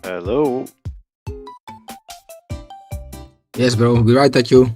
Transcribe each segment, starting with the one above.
Hello. Yes, bro. Be right at you.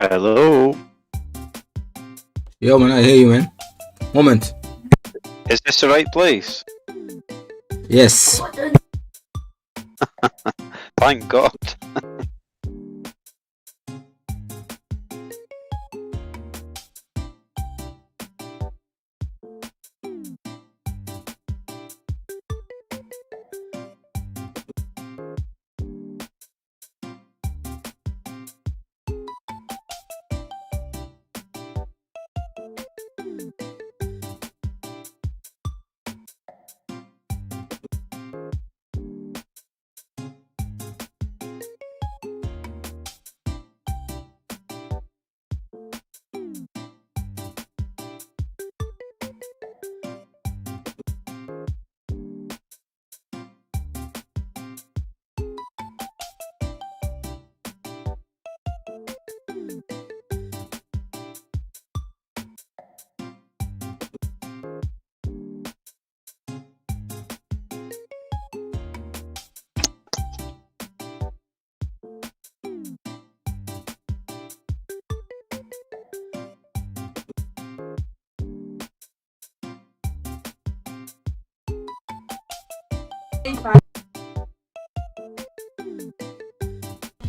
Hello. Yo, man, I hear you, man. Moment. Is this the right place? Yes. Thank God.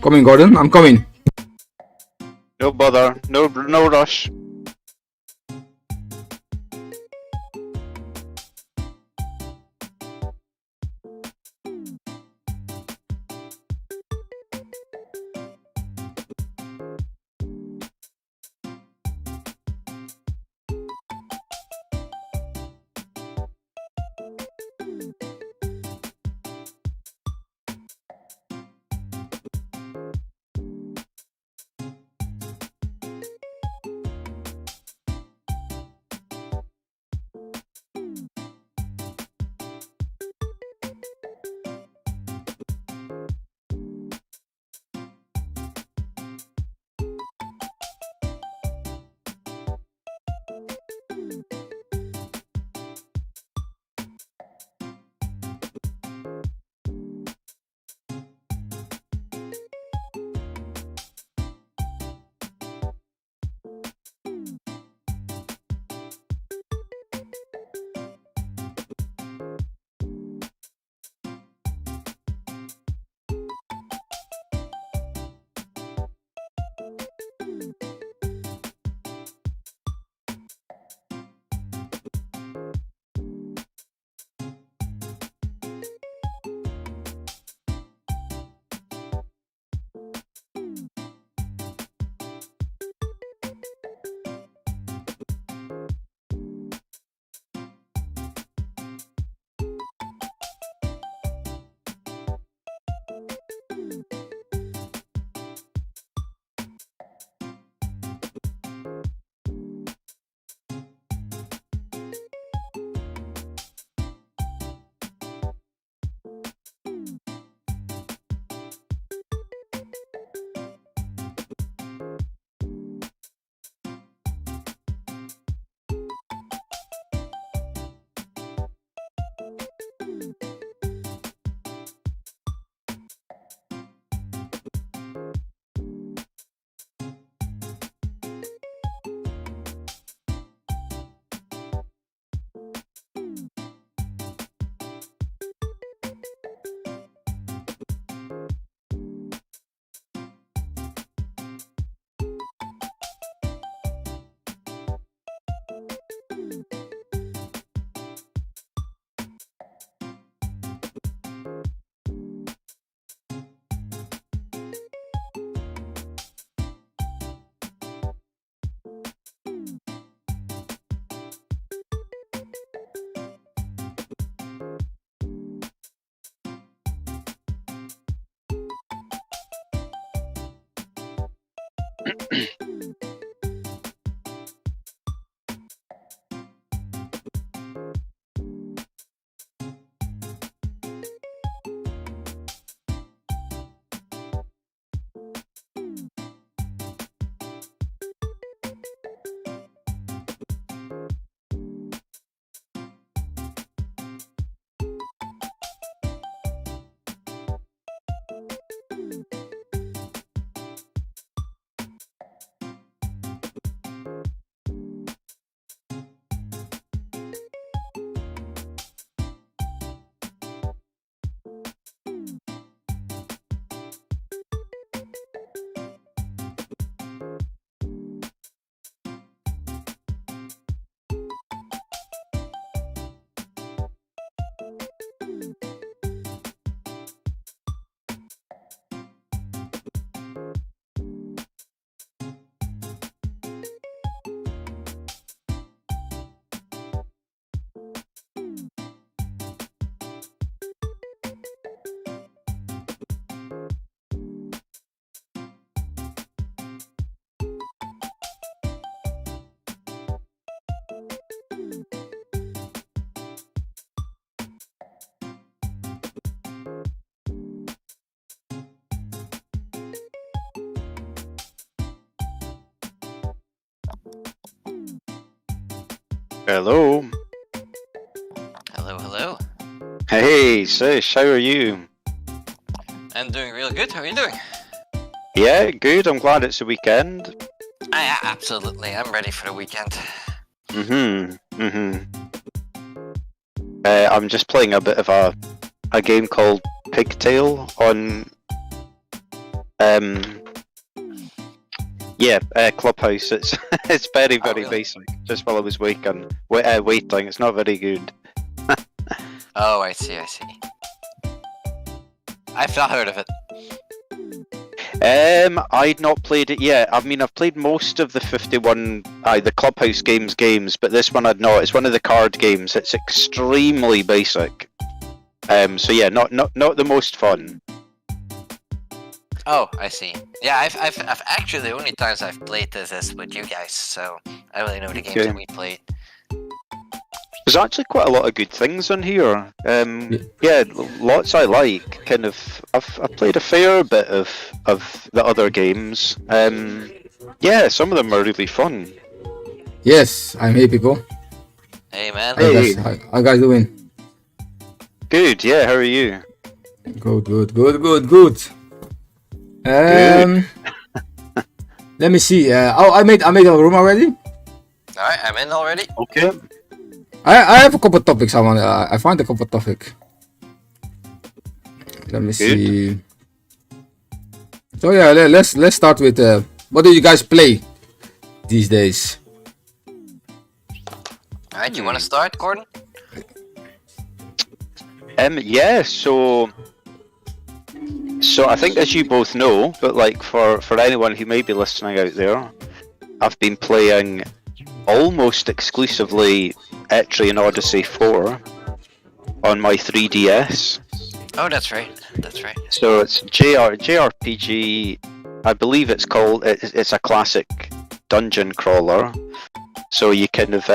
Coming, Gordon. I'm coming. No bother. No rush. Hello. Hello, hello. Hey, Sish, how are you? I'm doing real good. How are you doing? Yeah, good. I'm glad it's the weekend. Absolutely. I'm ready for the weekend. I'm just playing a bit of a a game called Pigtail on Clubhouse. It's it's very really? basic. Just while I was waiting, it's not very good. Oh, I see. I've not heard of it. I'd not played it yet. I mean, I've played most of the 51, the Clubhouse games, but this one I'd not. It's one of the card games. It's extremely basic. So yeah, not the most fun. Oh, I see. Yeah, I've actually the only times I've played this is with you guys, so I really know the games that we played. There's actually quite a lot of good things on here. Yeah, lots I like. Kind of, I've played a fair bit of the other games. Yeah, some of them are really fun. Yes, I'm here, people. Hey, man. Hey. How you guys doing? Good. Yeah, how are you? Good. Let me see. I made a room already. Alright, I'm in already. Okay. I have a couple of topics I want. I find a couple of topics. Let me see. So yeah, let's start with what do you guys play these days? Alright, you want to start, Gordon? Yeah. So I think, as you both know, but like for anyone who may be listening out there, I've been playing almost exclusively Etrian Odyssey 4 on my 3DS. Oh, that's right. So it's JRPG. I believe it's called. It's a classic dungeon crawler. So you kind of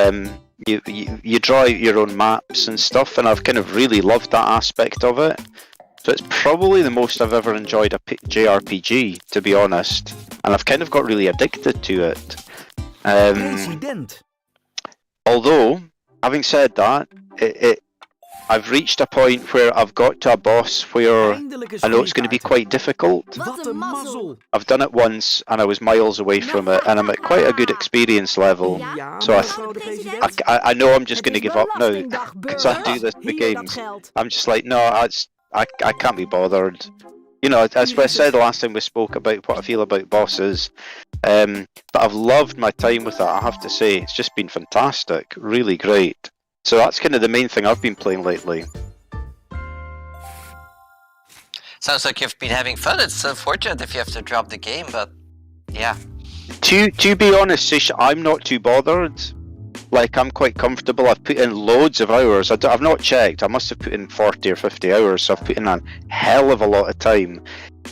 you draw out your own maps and stuff, and I've kind of really loved that aspect of it. So it's probably the most I've ever enjoyed a JRPG, to be honest, and I've kind of got really addicted to it. Although, having said that, I've reached a point where I've got to a boss where I know it's going to be quite difficult. I've done it once and I was miles away from it, and I'm at quite a good experience level. So I know I'm just going to give up now because I do this with games. I'm just like, no, I can't be bothered. You know, as I said last time we spoke about what I feel about bosses, but I've loved my time with it, I have to say. It's just been fantastic, really great. So that's kind of the main thing I've been playing lately. Sounds like you've been having fun. It's unfortunate if you have to drop the game, but yeah. To be honest, Sish, I'm not too bothered. Like, I'm quite comfortable. I've put in loads of hours. I've not checked. I must have put in 40 or 50 hours, so I've put in a hell of a lot of time.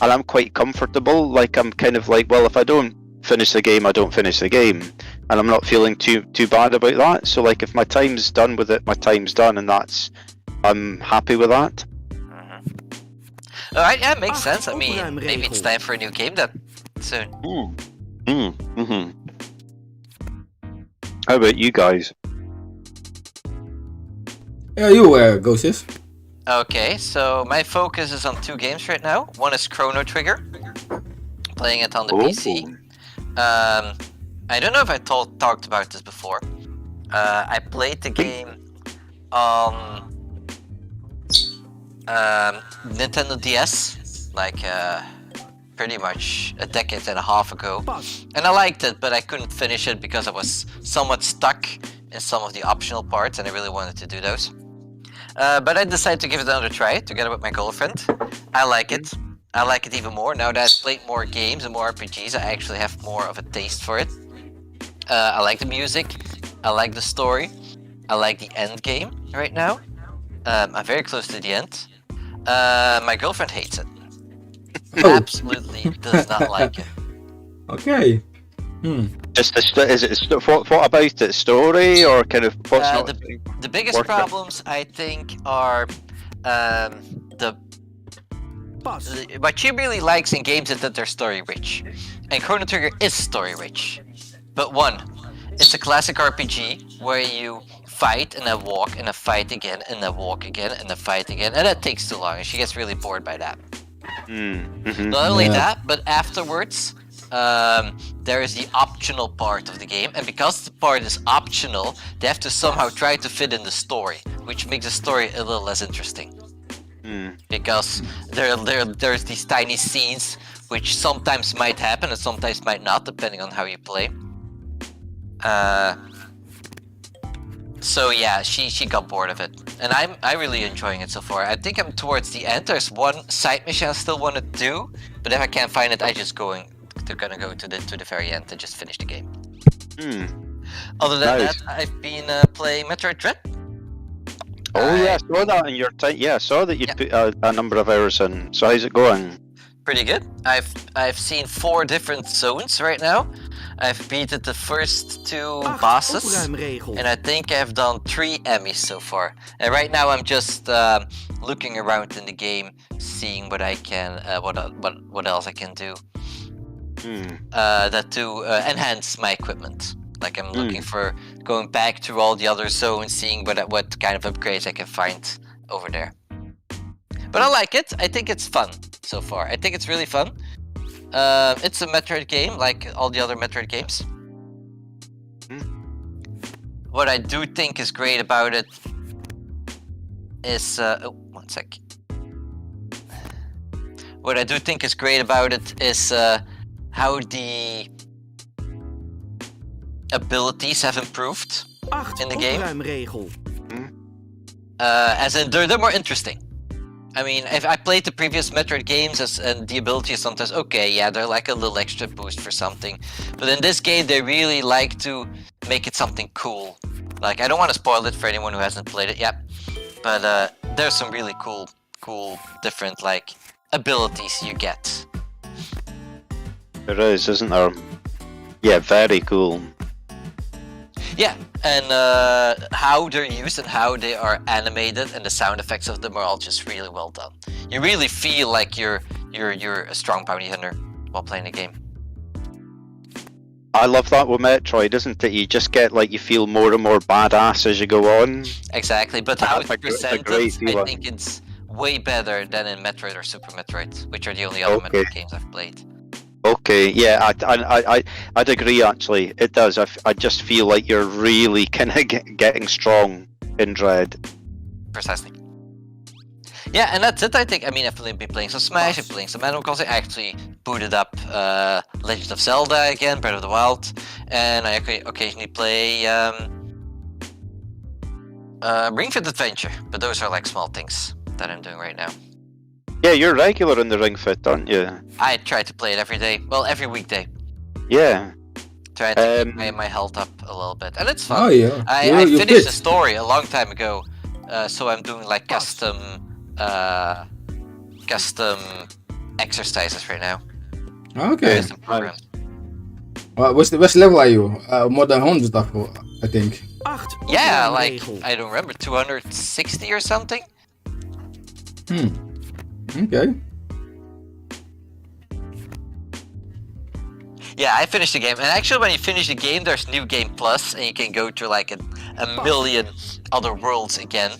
And I'm quite comfortable. Like, I'm kind of like, well, if I don't finish the game, I don't finish the game. And I'm not feeling too bad about that. So, like, if my time's done with it, my time's done, and I'm happy with that. Mm-hmm. Alright, yeah, makes sense. I mean, maybe it's time for a new game then, soon. Mm-hmm. How about you guys? Yeah, you Ghosts. Okay, so my focus is on two games right now. One is Chrono Trigger, playing it on the PC. I don't know if I talked about this before. I played the game on Nintendo DS, like pretty much a decade and a half ago, and I liked it, but I couldn't finish it because I was somewhat stuck in some of the optional parts, and I really wanted to do those. But I decided to give it another try together with my girlfriend. I like it even more now that I've played more games and more RPGs. I actually have more of a taste for it. I like the music, I like the story, I like the end game right now. I'm very close to the end. My girlfriend hates it. Absolutely does not like it. Okay. Just what about it? Story or kind of what's not the biggest problems I think are what she really likes in games is that they're story rich, and Chrono Trigger is story rich. But one, it's a classic RPG where you fight and then walk and then fight again and then walk again and then fight again, and that takes too long and she gets really bored by that. Not only that, but afterwards there is the optional part of the game, and because the part is optional, they have to somehow try to fit in the story, which makes the story a little less interesting. Because there's these tiny scenes which sometimes might happen and sometimes might not, depending on how you play. So yeah, she got bored of it, and I'm really enjoying it so far. I think I'm towards the end. There's one side mission I still want to do, but if I can't find it, they're gonna go to the very end and just finish the game. Other than Nice. that, I've been playing Metroid Dread. Oh yeah, I saw that in your time. Yeah, I saw that you put a number of hours in. So how's it going? Pretty good. I've seen 4 different zones right now. I've beaten the first 2 bosses, and I think I've done 3 Emmys so far. And right now I'm just looking around in the game, seeing what I can, what else I can do. That to enhance my equipment. Like I'm looking for going back to all the other zones, seeing what kind of upgrades I can find over there. But I like it. I think it's fun so far. I think it's really fun. It's a Metroid game, like all the other Metroid games. What I do think is great about it is... one sec. What I do think is great about it is how the abilities have improved in the game. As in, they're more interesting. I mean, if I played the previous Metroid games and the ability is sometimes, okay, yeah, they're like a little extra boost for something. But in this game, they really like to make it something cool. Like, I don't want to spoil it for anyone who hasn't played it yet. But there's some really cool, different, like, abilities you get. There is, isn't there? Yeah, very cool. Yeah, and how they're used and how they are animated and the sound effects of them are all just really well done. You really feel like you're a strong bounty hunter while playing the game. I love that with Metroid, isn't it? You just get like you feel more and more badass as you go on. Exactly, but how it's presented, I feeling. think it's way better than in Metroid or Super Metroid, which are the only other Metroid games I've played. Okay, yeah, I'd agree actually. It does. I just feel like you're really kind of getting strong in Dread. Precisely. Yeah, and that's it, I think. I mean, I've been playing some Smash, I've been playing some Animal Crossing. I actually booted up Legend of Zelda again, Breath of the Wild, and I occasionally play Ring Fit Adventure, but those are like small things that I'm doing right now. Yeah, you're regular in the Ring Fit, aren't you? I try to play it every day. Well, every weekday. Yeah. Try to keep my health up a little bit, and it's fun. Oh yeah. I finished the story a long time ago, so I'm doing like custom exercises right now. Okay. Custom programs. Which level are you? More than 100, I think. Yeah, like I don't remember, 260 or something. Okay. Yeah, I finished the game, and actually when you finish the game, there's New Game Plus, and you can go to like a million other worlds again.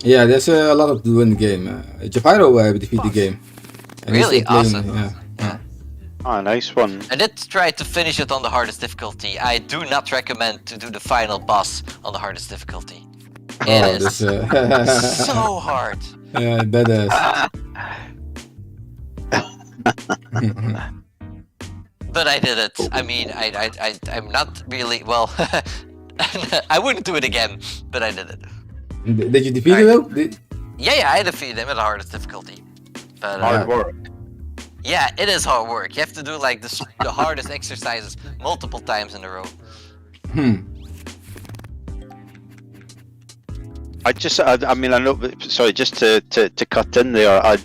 Yeah, there's a lot of to do in the game. Javiro defeat the game. And Really? Awesome. Yeah. Ah, nice one. I did try to finish it on the hardest difficulty. I do not recommend to do the final boss on the hardest difficulty. It is so hard. Yeah, badass. But I did it. I mean, I'm not really, well, I wouldn't do it again, but I did it. Did you defeat it though? Yeah, I defeated him at the hardest difficulty. But, Hard work. yeah, it is hard work. You have to do like the hardest exercises multiple times in a row. I mean, I know. Sorry, just to cut in there.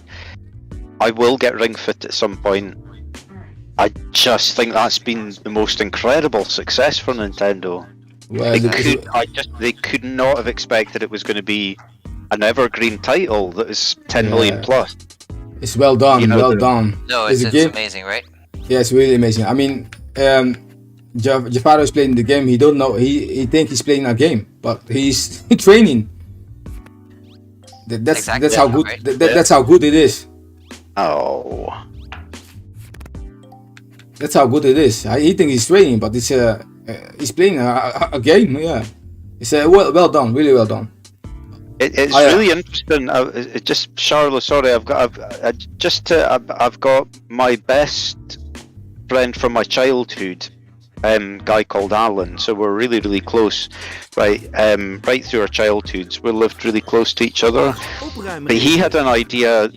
I will get Ring Fit at some point. I just think that's been the most incredible success for Nintendo. Well, They could not have expected it was going to be an evergreen title that was 10 million plus. It's well done, You know, well done. No, it's amazing, right? Yeah, it's really amazing. I mean, Javaro is playing the game. He don't know. He think he's playing a game, but he's training. That's how good. Right? That's how good it is. Oh. That's how good it is. He thinks he's training, but it's he's playing a game. Yeah, it's well done, really well done. It's really interesting. Just Charlotte, sorry, I've got my best friend from my childhood, guy called Alan. So we're really, really close, right? Right through our childhoods, we lived really close to each other. But he had an idea.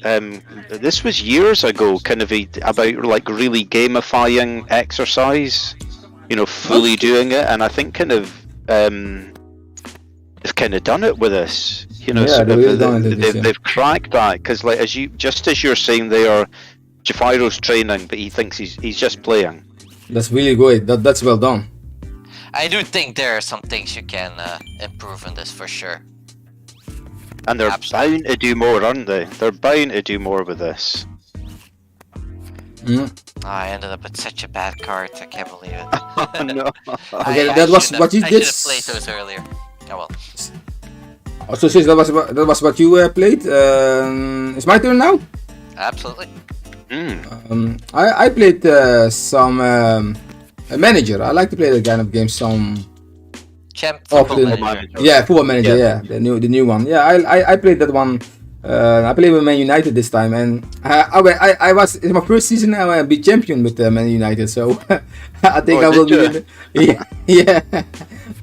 This was years ago, kind of about like really gamifying exercise. Fully doing it, and I think kind of they've kind of done it with us. They've cracked that because, like, as you're saying, they are. Jafiro's training, but he thinks he's just playing. That's really good. That's well done. I do think there are some things you can improve on this for sure. And they're bound to do more, aren't they? They're bound to do more with this. I ended up with such a bad card. I can't believe it. Oh, no. Okay, that was what you did. I should have played those earlier. Oh well. So since that was what you played, it's my turn now. Absolutely. I played some manager. I like to play that kind of game. Football Manager. Yeah, Football Manager. Yeah, the new one. Yeah, I played that one. I played with Man United this time, and I was in my first season. I will be champion with Man United, so I think I will be. Yeah.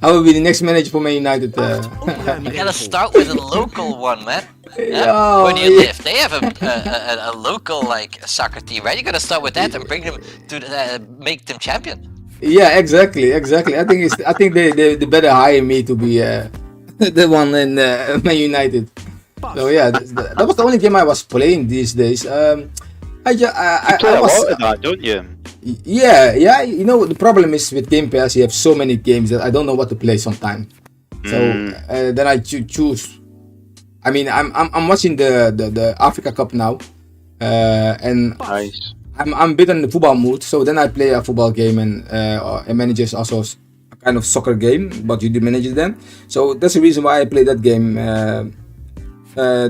I will be the next manager for Man United. You gotta start with a local one, man. Yeah, where do you live? They have a local soccer team, right? You gotta start with that and bring them to make them champion. Yeah, exactly. I think they better hire me to be the one in Man United. So yeah, that was the only game I was playing these days. You play a lot of that, don't you? Yeah. The problem is with Game Pass, you have so many games that I don't know what to play sometimes. So then I choose. I mean, I'm watching the Africa Cup now, and nice. I'm a bit in the football mood. So then I play a football game, and manager is also a kind of soccer game, but you do manage them. So that's the reason why I play that game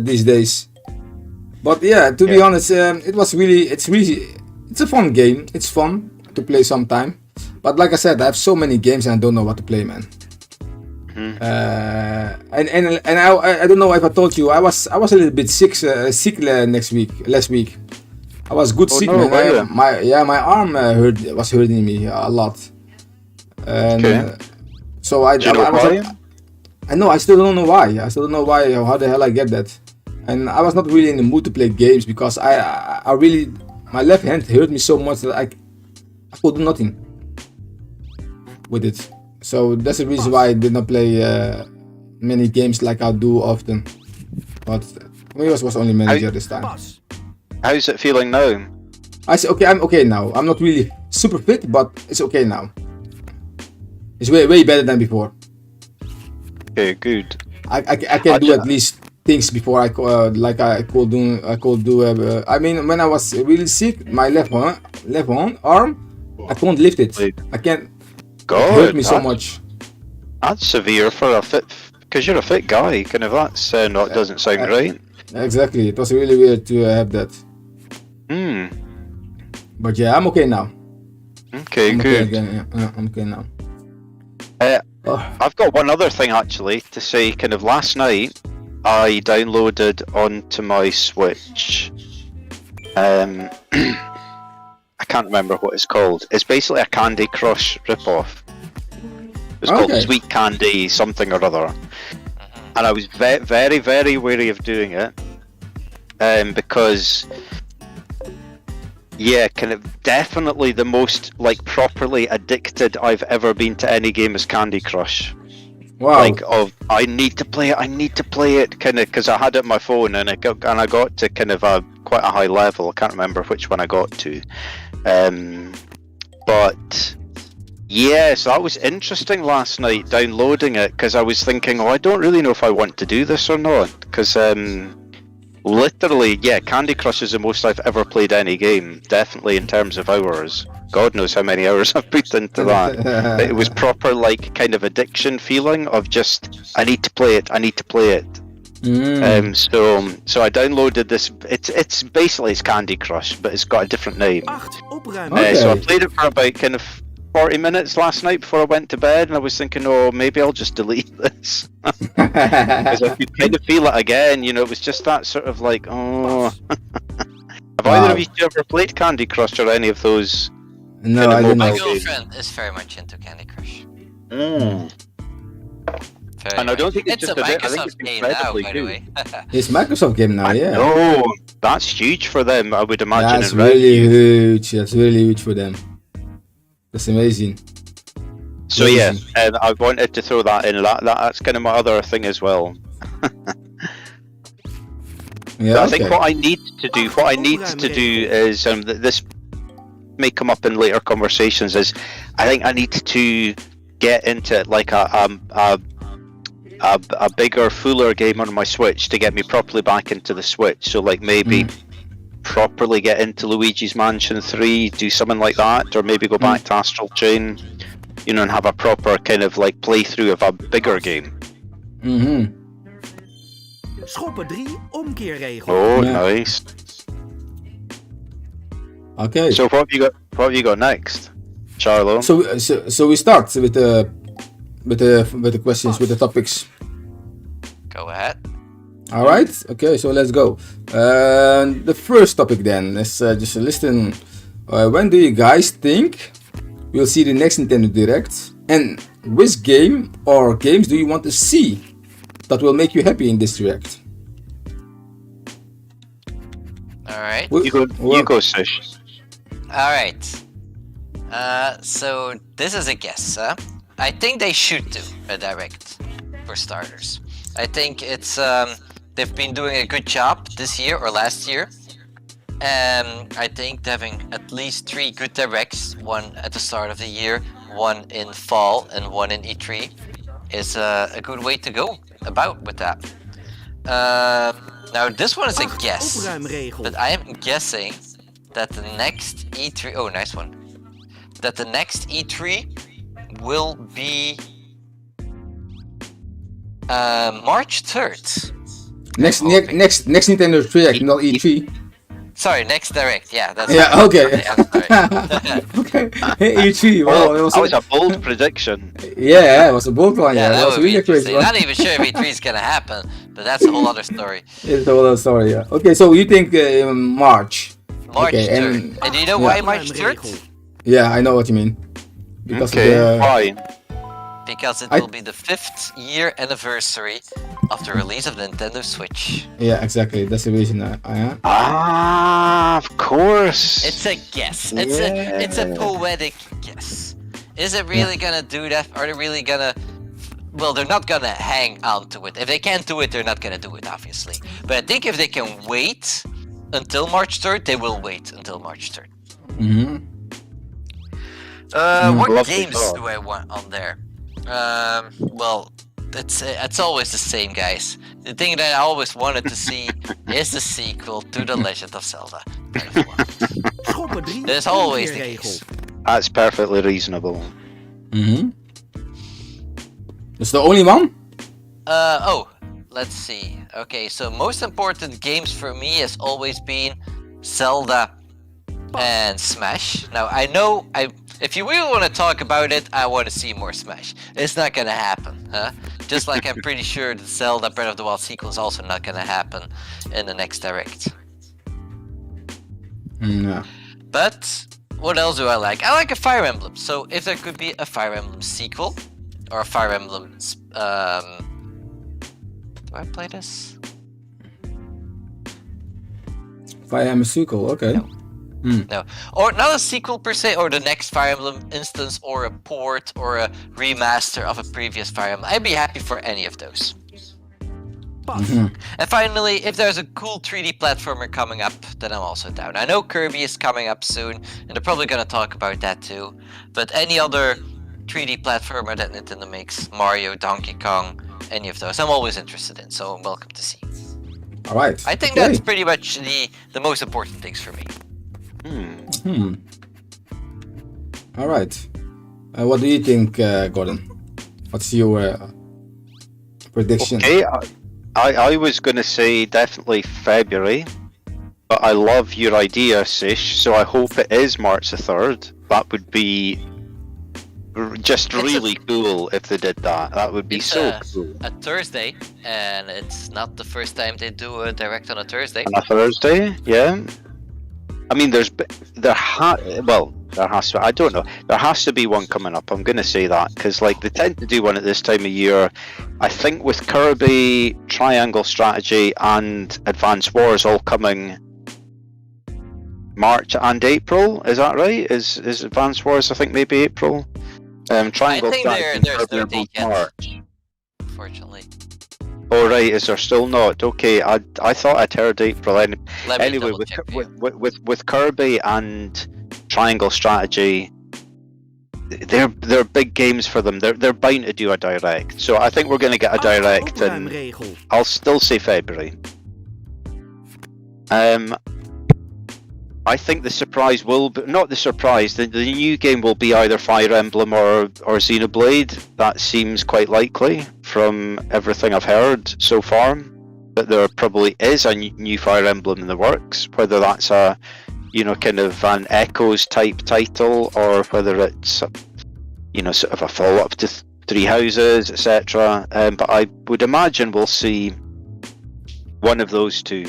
these days. But yeah, to be honest, it's a fun game. It's fun to play sometime. But like I said, I have so many games and I don't know what to play, man. And I don't know if I told you, I was a little bit sick last week. I was sick, no, man. My arm was hurting me a lot. And so I still don't know why. How the hell I get that. And I was not really in the mood to play games because I really, my left hand hurt me so much that I could do nothing with it. So that's the reason why I did not play many games like I do often. But maybe it was only manager this time. How's it feeling now? I say okay, I'm okay now. I'm not really super fit, but it's okay now. It's way better than before. Okay, good. I can do at least things before I could do. I mean, when I was really sick, my left arm, I couldn't lift it. I can't. God, it hurt me so much. That's severe for a fit, because you're a fit guy. Kind of that's doesn't sound right. Exactly, it was really weird to have that. But yeah, I'm okay now. Okay, I'm good. Okay again. Yeah, I'm okay now. I've got one other thing actually to say. Kind of last night, I downloaded onto my Switch. I can't remember what it's called. It's basically a Candy Crush ripoff. It's called Sweet Candy something or other. And I was very, very wary of doing it. Because kind of definitely the most properly addicted I've ever been to any game is Candy Crush. Wow. I need to play it, kind of, because I had it on my phone and I got to kind of quite a high level. I can't remember which one I got to. But yeah, so that was interesting last night downloading it, because I was thinking, I don't really know if I want to do this or not, because literally, Candy Crush is the most I've ever played any game, definitely in terms of hours. God knows how many hours I've put into that. But it was proper kind of addiction feeling of just, I need to play it. So I downloaded this. It's basically Candy Crush, but it's got a different name. So I played it for about kind of 40 minutes last night before I went to bed, and I was thinking, oh, maybe I'll just delete this. Because I could kind of feel it again, you know, it was just that sort of like, oh. Have either of you ever played Candy Crush or any of those? No, I didn't. My girlfriend is very much into Candy Crush. And I don't think it's just a a bit, I think Microsoft it's game now, incredibly by the good. way. It's Microsoft game now, yeah. No, that's huge for them, I would imagine. That's really huge. That's really huge for them. That's amazing. So yeah, I wanted to throw that in. That's kind of my other thing as well. Yeah, I think what I need to do is this may come up in later conversations. Is I think I need to get into like a bigger, fuller game on my Switch to get me properly back into the Switch. So like maybe properly get into Luigi's Mansion 3, do something like that, or maybe go back to Astral Chain, you know, and have a proper kind of like playthrough of a bigger game. Schoppen 3 omkeerregel. Oh, nice. Okay. So what have you got next, Charlo? So we start with the questions, with the topics. Go ahead. All right. Okay. So let's go. The first topic then is just listen. When do you guys think we'll see the next Nintendo Direct? And which game or games do you want to see that will make you happy in this Direct? Alright. You go, Sish. Alright. So this is a guess. I think they should do a Direct, for starters. I think it's they've been doing a good job this year or last year. I think having at least 3 good Directs, one at the start of the year, one in fall, and one in E3, is a good way to go about with that. Now this one is a guess, but I am guessing that the next E3, oh nice one, that the next E3 will be March 3rd. Next Nintendo Direct, not E3. Sorry, next Direct. Yeah, that's okay. Okay. Hey, E3. Wow, that was a bold prediction. Yeah, it was a bold one. Yeah, that was would really be crazy. Not even sure if E3 is gonna happen, but that's a whole other story. It's a whole other story. Yeah. Okay, so you think March? March okay, 3rd. And do you know why March 3rd? Yeah, I know what you mean. Because why? Because it will be the 5th year anniversary of the release of the Nintendo Switch. Yeah, exactly. That's the reason. Of course. It's a guess. It's a poetic guess. Is it really gonna do that? Are they really gonna? Well, they're not gonna hang on to it. If they can't do it, they're not gonna do it, obviously. But I think if they can wait until March 3rd, they will wait until March 3rd. What games do I want on there? Well, it's always the same, guys. The thing that I always wanted to see is the sequel to The Legend of Zelda. There's always the case. That's perfectly reasonable. It's the only one? Let's see. Okay, so most important games for me has always been Zelda and Smash. Now, I know if you really want to talk about it, I want to see more Smash. It's not gonna happen, huh? Just like I'm pretty sure the Zelda Breath of the Wild sequel is also not gonna happen in the next Direct. No. But what else do I like? I like a Fire Emblem. So if there could be a Fire Emblem sequel or a Fire Emblem, do I play this? Fire Emblem sequel, okay. No, or not a sequel per se, or the next Fire Emblem instance, or a port, or a remaster of a previous Fire Emblem. I'd be happy for any of those. And finally, if there's a cool 3D platformer coming up, then I'm also down. I know Kirby is coming up soon, and they're probably gonna talk about that too. But any other 3D platformer that Nintendo makes, Mario, Donkey Kong, any of those, I'm always interested in, so I'm welcome to see. Alright. I think that's pretty much the most important things for me. Alright. What do you think, Gordon? What's your prediction? Okay, I was going to say definitely February, but I love your idea, Sish, so I hope it is March the 3rd. That would be just really cool if they did that. That would be so cool. A Thursday, and it's not the first time they do a direct on a Thursday. On a Thursday, yeah. I mean, there has to. I don't know. There has to be one coming up. I'm gonna say that because like they tend to do one at this time of year. I think with Kirby, Triangle Strategy, and Advance Wars all coming March and April. Is that right? Is Advance Wars? I think maybe April. Triangle I think Strategy. there's no date yet, March. unfortunately. Oh right, is there still not? Okay, I thought I'd heard April. Anyway, with Kirby and Triangle Strategy, they're big games for them. They're bound to do a direct. So I think we're going to get a direct in, I'll still say February. I think the surprise will be, not the surprise, the new game will be either Fire Emblem or Xenoblade. That seems quite likely from everything I've heard so far. That there probably is a new Fire Emblem in the works, whether that's a, kind of an Echoes type title, or whether it's, sort of a follow-up to Three Houses, etc. But I would imagine we'll see one of those two.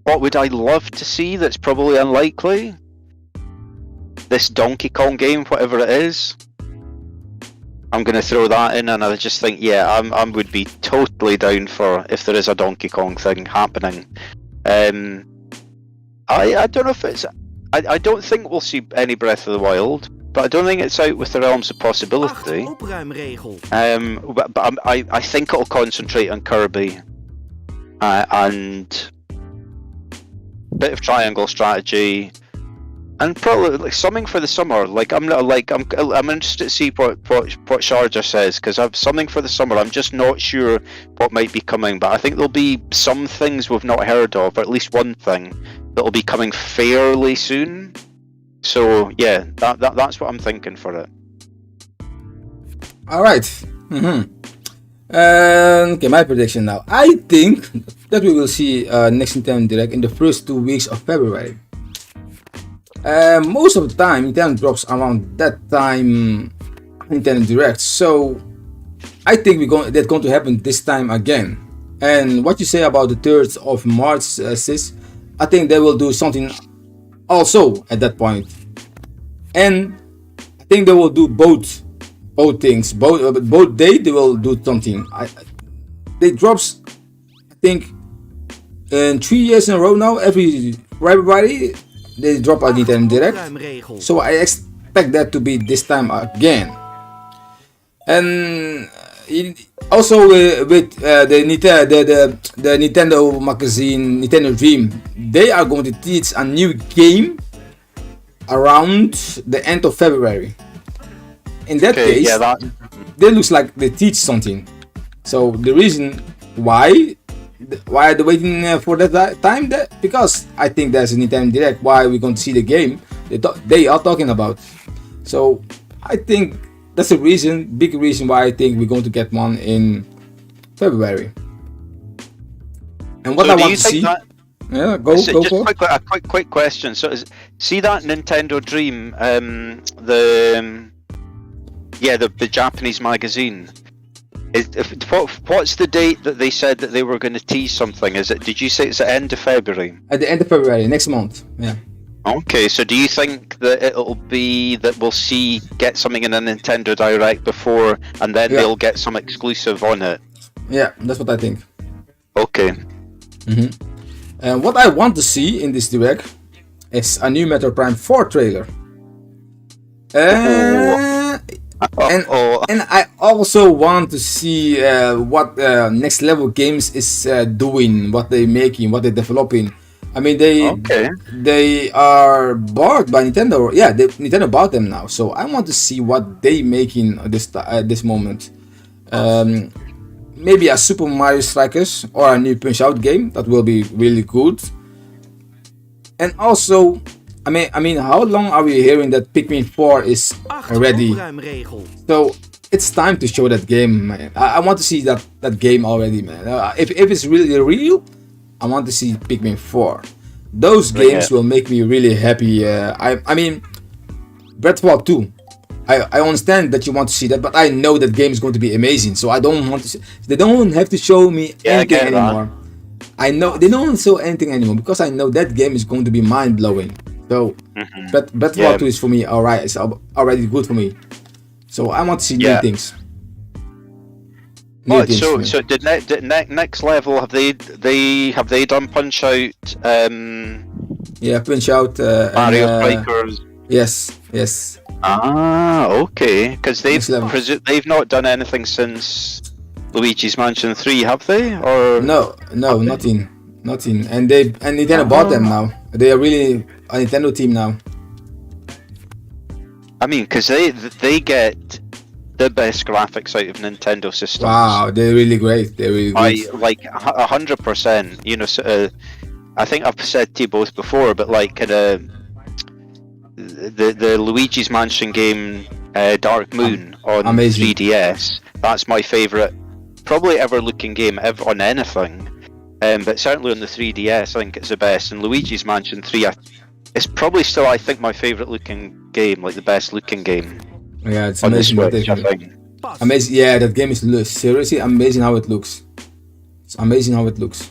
What would I love to see that's probably unlikely? This Donkey Kong game, whatever it is. I'm going to throw that in, and I just think, yeah, I would be totally down for if there is a Donkey Kong thing happening. I don't know if it's... I don't think we'll see any Breath of the Wild, but I don't think it's out with the realms of possibility. But I think it'll concentrate on Kirby and bit of Triangle Strategy, and probably like something for the summer. Like I'm interested to see what Sharjah says, because I've something for the summer. I'm just not sure what might be coming, but I think there'll be some things we've not heard of, or at least one thing that'll be coming fairly soon. So yeah, that's what I'm thinking for it. All right. Okay, my prediction now. I think that we will see next Nintendo Direct in the first 2 weeks of February. Most of the time, Nintendo drops around that time Nintendo Direct. So I think that's going to happen this time again. And what you say about the 3rd of March, Sis, I think they will do something also at that point. And I think they will do both things. Both day they will do something. They drops, I think, in 3 years in a row now. For everybody, they drop a Nintendo Direct. So I expect that to be this time again. And also with the Nintendo magazine, Nintendo Dream, they are going to teach a new game around the end of February. In that case, yeah, they looks like they teach something. So the reason why are they waiting for that time? Because I think there's a Nintendo Direct. Why we're going to see the game they are talking about. So I think that's a big reason why I think we're going to get one in February. And what I want to see. Yeah, go for it. A quick question. So, see that Nintendo Dream, the Japanese magazine. What's the date that they said that they were going to tease something? Did you say it's the end of February? At the end of February, next month. Yeah. Okay, so do you think that it'll be that we'll get something in a Nintendo Direct before, and then they'll get some exclusive on it? Yeah, that's what I think. Okay. And what I want to see in this Direct is a new Metroid Prime 4 trailer. And I also want to see what Next Level Games is doing, what they're making, what they're developing. I mean, they are bought by Nintendo. Yeah, Nintendo bought them now. So I want to see what they making at this moment. Maybe a Super Mario Strikers or a new Punch-Out game that will be really good. And also, I mean, how long are we hearing that Pikmin 4 is ready? So it's time to show that game, man. I want to see that game already, man. If it's really real, I want to see Pikmin 4. those games will make me really happy. I mean, Breath of Wild 2. I understand that you want to see that, but I know that game is going to be amazing. So I don't want to see, they don't have to show me anything anymore. I know they don't show anything anymore because I know that game is going to be mind blowing. So, but Breath of Wild 2 is for me alright. It's already good for me. So I want to see new things. So the next level have they done Punch Out? Punch Out. Mario Strikers. Yes. Okay. Because they've not done anything since Luigi's Mansion 3, have they? Or no, nothing. And Nintendo bought them now. They are really a Nintendo team now. I mean, because they get the best graphics out of Nintendo systems. Wow, they're really great. They're really good. Like 100%. You know, I think I've said to you both before, but like the Luigi's Mansion game, Dark Moon on amazing. 3DS. That's my favourite, probably ever looking game ever on anything. But certainly on the 3DS, I think it's the best. And Luigi's Mansion 3, it's probably still, I think, my favourite looking game, like the best looking game. Yeah, it's amazing. Amazing. Yeah, that game is seriously amazing how it looks. It's amazing how it looks.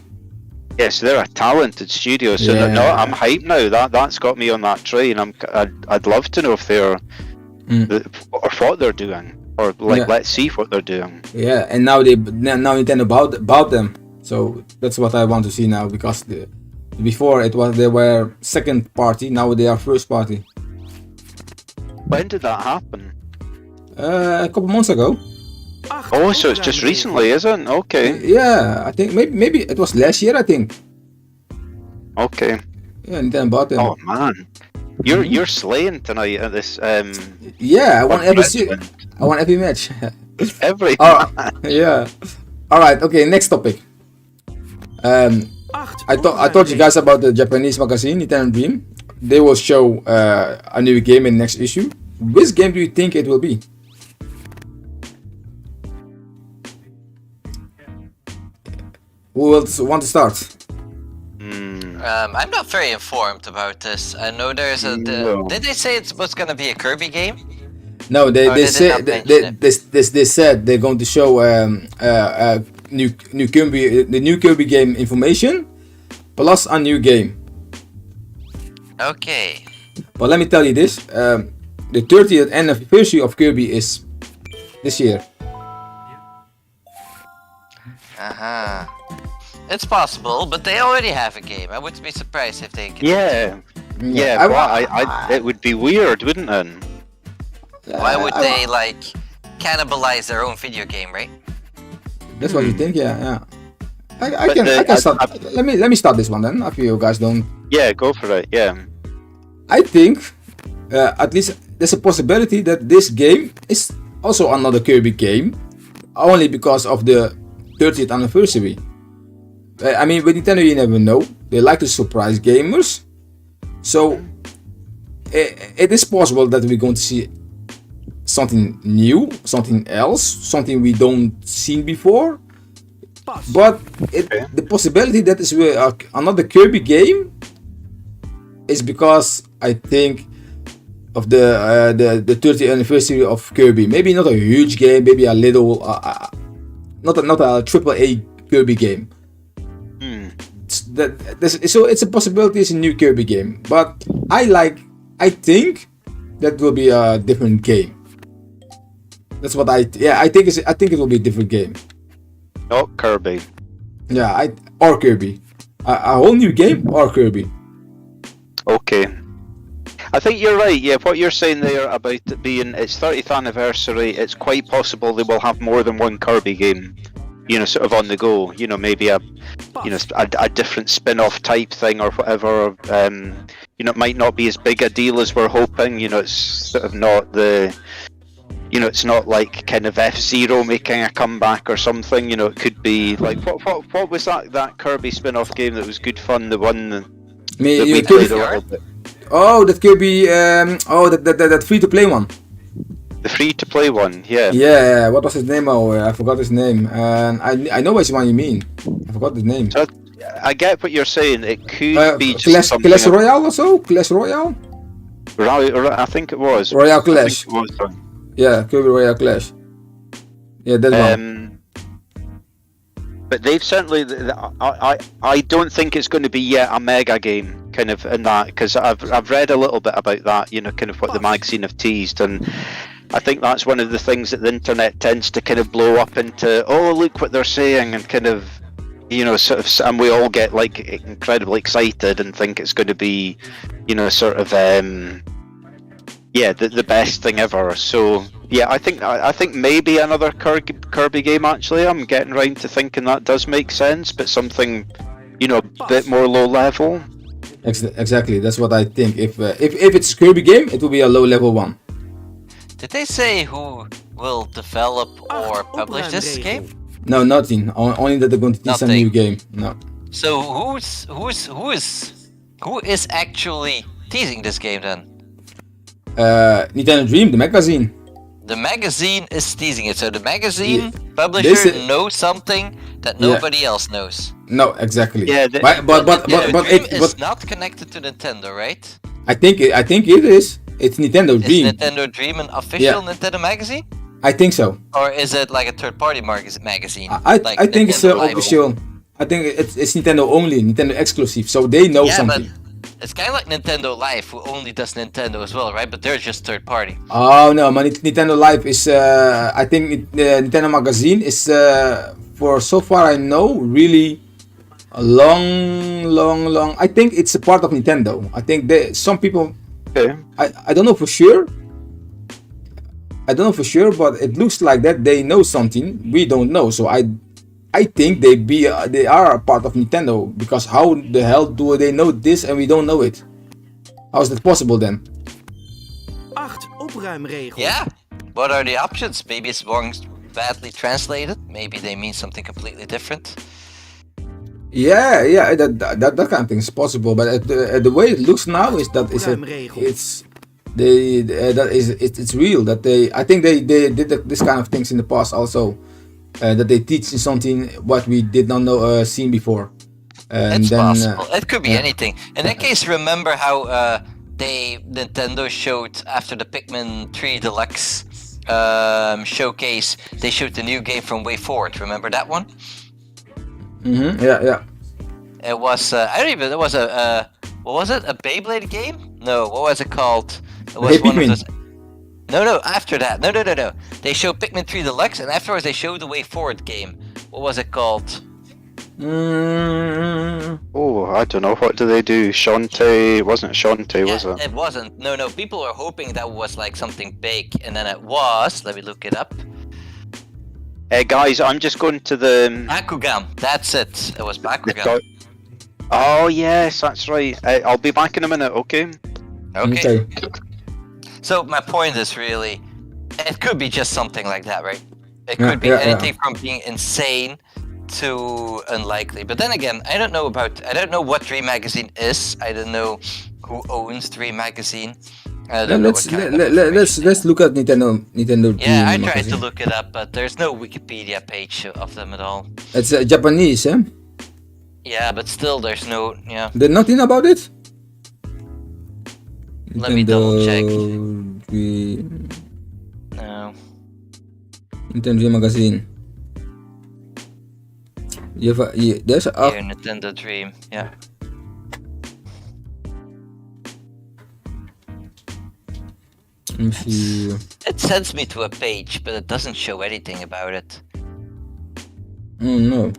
Yes, they're a talented studio. So no, I'm hyped now. That's got me on that train. I'd love to know if they're or what they're doing, or like let's see what they're doing. Yeah, and now Nintendo bought them. So that's what I want to see now, because before they were second party, now they are first party. When did that happen? A couple months ago. Oh, so it's just recently, isn't it? Okay. Yeah, I think maybe it was last year, I think. Okay. Yeah, Nintendo bought them. Oh man, you're slaying tonight at this. Yeah, I won every match. Every. Yeah. All right. Okay. Next topic. I told you guys about the Japanese magazine Nintendo Dream. They will show a new game in next issue. Which game do you think it will be? Who will want to start? I'm not very informed about this. I know there's a. Did they say it was gonna be a Kirby game? No, they said they said they're going to show new Kirby, the new Kirby game information, plus a new game. Okay. But let me tell you this: the 30th anniversary of Kirby is this year. It's possible, but they already have a game. I wouldn't be surprised if they could. Yeah. It would be weird, wouldn't it? Why would they like cannibalize their own video game, right? That's what you think, yeah. I can start. Let me start this one then. If you guys don't. Yeah, go for it. Yeah. I think at least there's a possibility that this game is also another Kirby game, only because of the 30th anniversary. I mean, with Nintendo, you never know. They like to surprise gamers, so it is possible that we're going to see something new, something else, something we don't seen before. But the possibility that is another Kirby game is because I think of the 30th anniversary of Kirby. Maybe not a huge game, maybe a little, not a AAA Kirby game. So it's a possibility it's a new Kirby game, but I think that will be a different game. That's what I think it will be a different game. Not Kirby. Yeah, or Kirby. A whole new game or Kirby. Okay. I think you're right, yeah, what you're saying there about it being its 30th anniversary, it's quite possible they will have more than one Kirby game, you know, sort of on the go, you know, maybe a different spin-off type thing or whatever. You know, it might not be as big a deal as we're hoping, you know, it's sort of not it's not like kind of F-Zero making a comeback or something, you know, it could be like, what was that Kirby spin-off game that was good fun, the one that we played a little bit? Oh, that Kirby, that free-to-play one. The free-to-play one, yeah. Yeah, what was his name? Oh, I forgot his name. And I know which one you mean. I forgot his name. So, I get what you're saying. It could be just something. Clash Royale also? Clash Royale? I think it was. Royale Clash. Yeah, Kirby Royale Clash. Yeah, that one. But they've certainly. I don't think it's going to be yet a mega game, kind of in that, because I've read a little bit about that. You know, kind of what the magazine have teased, and I think that's one of the things that the internet tends to kind of blow up into. Oh, look what they're saying, and kind of, you know, sort of, and we all get like incredibly excited and think it's going to be, you know, sort of, the best thing ever. So yeah, I think maybe another Kirby game. Actually, I'm getting around to thinking that does make sense, but something, you know, a bit more low level. Exactly, that's what I think. If it's a Kirby game, it will be a low level one. Did they say who will develop or publish this game? No, nothing. Only that they're going to tease a new game. No. So who is actually teasing this game then? Nintendo Dream, the magazine. The magazine is teasing it. So the magazine publisher knows something that nobody else knows. No, exactly. Yeah, but it's not connected to Nintendo, right? I think it is. It's Nintendo Dream. Is Nintendo Dream an official Nintendo magazine? I think so. Or is it like a third-party magazine? I think it's official. I think it's Nintendo only, Nintendo exclusive, so they know something. But it's kind of like Nintendo Live, who only does Nintendo as well, right? But they're just third-party. Oh no, but Nintendo Live is, I think the Nintendo magazine is, for so far I know, really a long. I think it's a part of Nintendo. I think some people. Okay. I don't know for sure. But it looks like that they know something we don't know. So I think they are a part of Nintendo, because how the hell do they know this and we don't know it? How is that possible then? 8 opruimregels. Yeah. What are the options? Maybe it's wrong, badly translated. Maybe they mean something completely different. Yeah, that kind of thing is possible. But the way it looks now is that it's real. That I think they did this kind of things in the past also. That they teach something what we did not know seen before. It's possible. It could be anything. In that case, remember how Nintendo showed after the Pikmin 3 Deluxe showcase, they showed the new game from Way Forward. Remember that one? Yeah. It was it was a what was it? A Beyblade game? No, what was it called? It was one of those. No, after that. No. They showed Pikmin 3 Deluxe, and afterwards they showed the Way Forward game. What was it called? Oh, I don't know. What do they do? Shantae? It wasn't Shantae, was it? It wasn't. No. People are hoping that was like something big, and then it was. Let me look it up. Guys, I'm just going to the... Bakugan. That's it. It was Bakugan. Oh, yes, that's right. I'll be back in a minute, okay? Okay. So my point is really, it could be just something like that, right? It could be anything from being insane to unlikely. But then again, I don't know what Dream Magazine is. I don't know who owns Dream Magazine. Let's look at Nintendo Dream. Yeah, I tried to look it up, but there's no Wikipedia page of them at all. It's Japanese, eh? Yeah, but still, there's no. Yeah. There's nothing about it. Let me double check. Dream. No. Nintendo Dream Magazine. There's a. Here, Nintendo Dream. Yeah. Let me see. It sends me to a page, but it doesn't show anything about it. Oh no.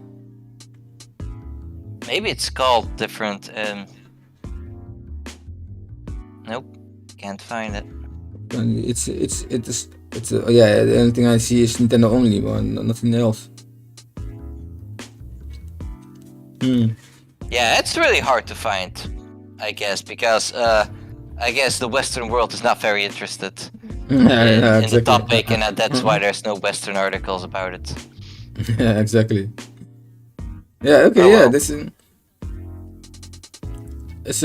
Maybe it's called different. Nope, can't find it. It's yeah. The only thing I see is Nintendo only, but nothing else. Yeah, it's really hard to find, I guess, because I guess the Western world is not very interested in the topic, and that's why there's no Western articles about it. Yeah, exactly. Yeah. Okay. Yeah. This is. It's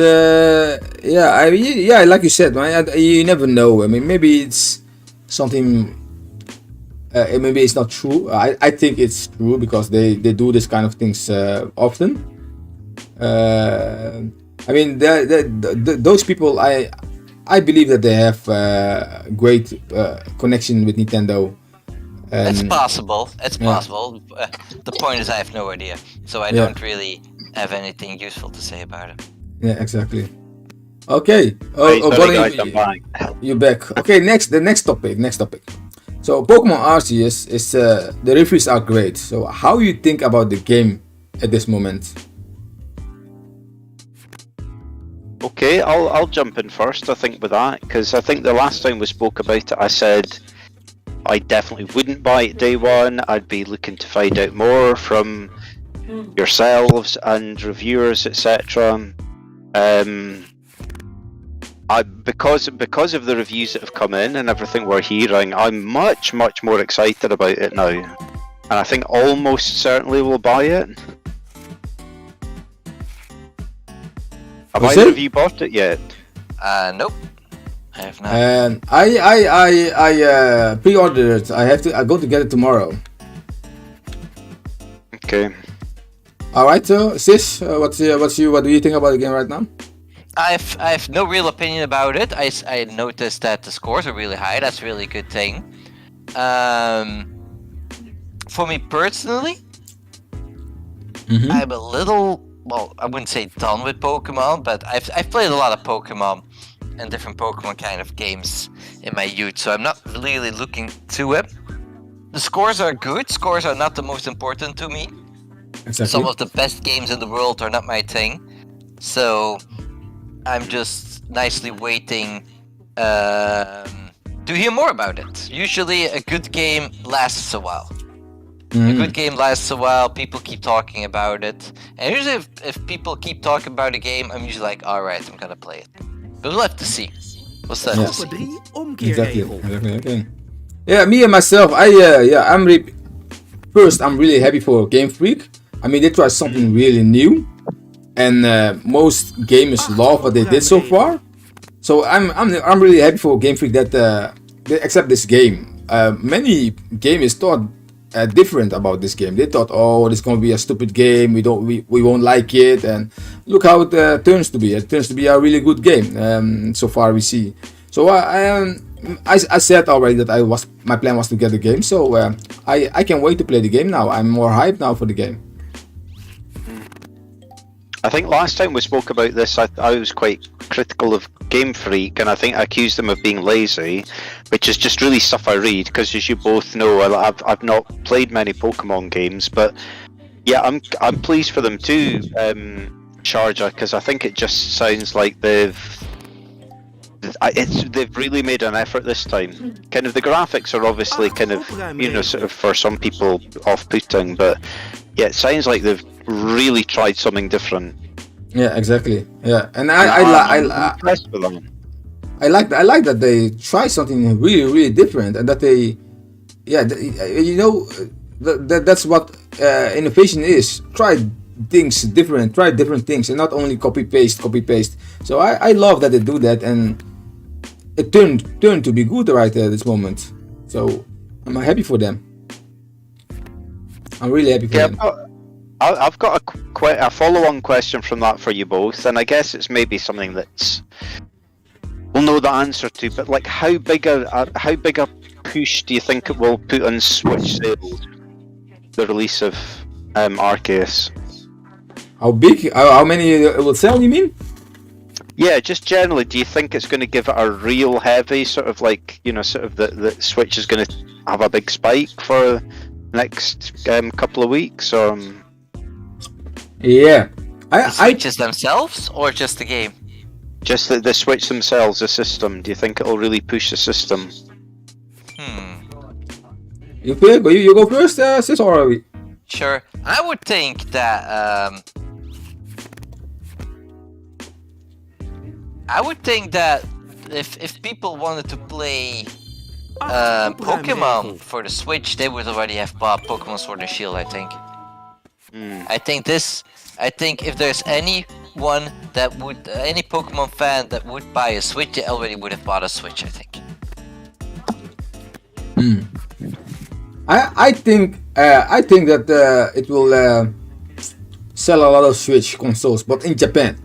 like you said, man. You never know. I mean, maybe it's something. Maybe it's not true. I think it's true because they do this kind of things often. I mean, those people, I believe that they have great connection with Nintendo. It's possible. It's possible. The point is, I have no idea, so I don't really have anything useful to say about it. Yeah, exactly. Okay. Bonnie, you're back. Okay, the next topic. So Pokemon Arceus is the reviews are great. So how you think about the game at this moment? Okay, I'll jump in first. I think with that, because I think the last time we spoke about it, I said I definitely wouldn't buy it day one. I'd be looking to find out more from yourselves and reviewers, etc. Because of the reviews that have come in and everything we're hearing, I'm much more excited about it now, and I think almost certainly will buy it. Have either of you bought it yet? Nope. I have not. And I pre-ordered it. I'm going to get it tomorrow. Okay. All right, so Sis, what do you think about the game right now? I have no real opinion about it. I noticed that the scores are really high. That's a really good thing. For me personally, I'm a little, well, I wouldn't say done with Pokemon, but I've played a lot of Pokemon and different Pokemon kind of games in my youth, so I'm not really looking to it. The scores are good. Scores are not the most important to me. Exactly. Some of the best games in the world are not my thing, so I'm just nicely waiting to hear more about it. Usually a good game lasts a while. A good game lasts a while, people keep talking about it. And usually if people keep talking about a game, I'm usually like, alright, I'm gonna play it. But we'll have to see. What's that? Exactly. Okay. Yeah, me and myself, I'm really happy for Game Freak. I mean, they tried something really new. And most gamers love what they did so far. So I'm really happy for Game Freak that they accept this game. Many gamers thought different about this game. They thought, oh, this is gonna be a stupid game. We won't like it. And look how it turns to be. It turns to be a really good game. So far we see. So I said already that my plan was to get the game. So I can't wait to play the game now. I'm more hyped now for the game. I think last time we spoke about this, I was quite critical of Game Freak, and I think I accused them of being lazy, which is just really stuff I read, because as you both know, I've not played many Pokemon games, but yeah, I'm pleased for them too, Sharjah, because I think it just sounds like they've really made an effort this time. Kind of the graphics are obviously kind of, sort of for some people off-putting, but yeah, it sounds like they've really tried something different. Yeah, exactly. Yeah, and I impressed with them. I like that they try something really different, and that they, that's what innovation is. Try things different, try different things, and not only copy paste. So I love that they do that, and it turned to be good right at this moment. So I'm happy for them. I'm really happy for them. I've got a follow-on question from that for you both, and I guess it's maybe something that's we'll know the answer to. But like, how big a push do you think it will put on Switch sales? The release of Arceus. How big? How many it will sell? You mean? Yeah, just generally, do you think it's going to give it a real heavy sort of like sort of the Switch is going to have a big spike for next couple of weeks? Yeah, the Switches themselves or just the game? Just the Switch themselves, the system. Do you think it'll really push the system? You go first, Sis, or are we? Sure. I would think that if people wanted to play Pokemon for the Switch, they would already have bought Pokemon Sword and Shield, I think. I think if there's any Pokemon fan that would buy a Switch, they already would have bought a Switch, I think. I think that it will sell a lot of Switch consoles, but in Japan.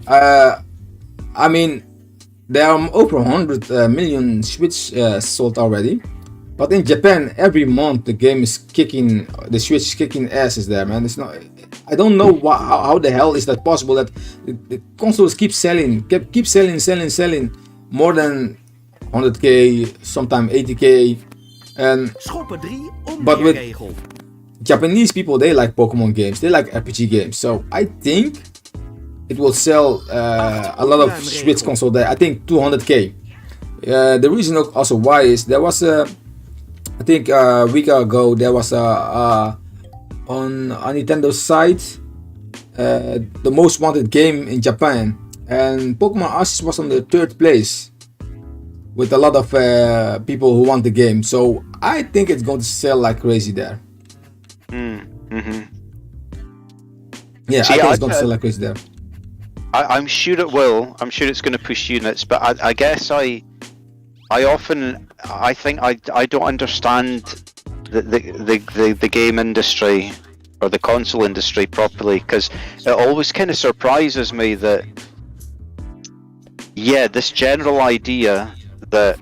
I mean, there are over 100 million Switch sold already. But in Japan, every month the game is kicking, the Switch is kicking asses there, man. It's not. I don't know how the hell is that possible that the consoles keep selling, selling more than 100k, sometimes 80k. And but with Japanese people, they like Pokemon games, they like RPG games. So I think it will sell a lot of Switch console there. I think 200k. The reason also why is there was I think a week ago there was on a Nintendo site the most wanted game in Japan, and Pokemon Arceus was on the 3rd place with a lot of people who want the game. So I think it's going to sell like crazy there. Yeah, See, I think it's going to sell like crazy there. I'm sure it will. I'm sure it's going to push units, but I guess I think I don't understand the game industry or the console industry properly, because it always kind of surprises me that this general idea that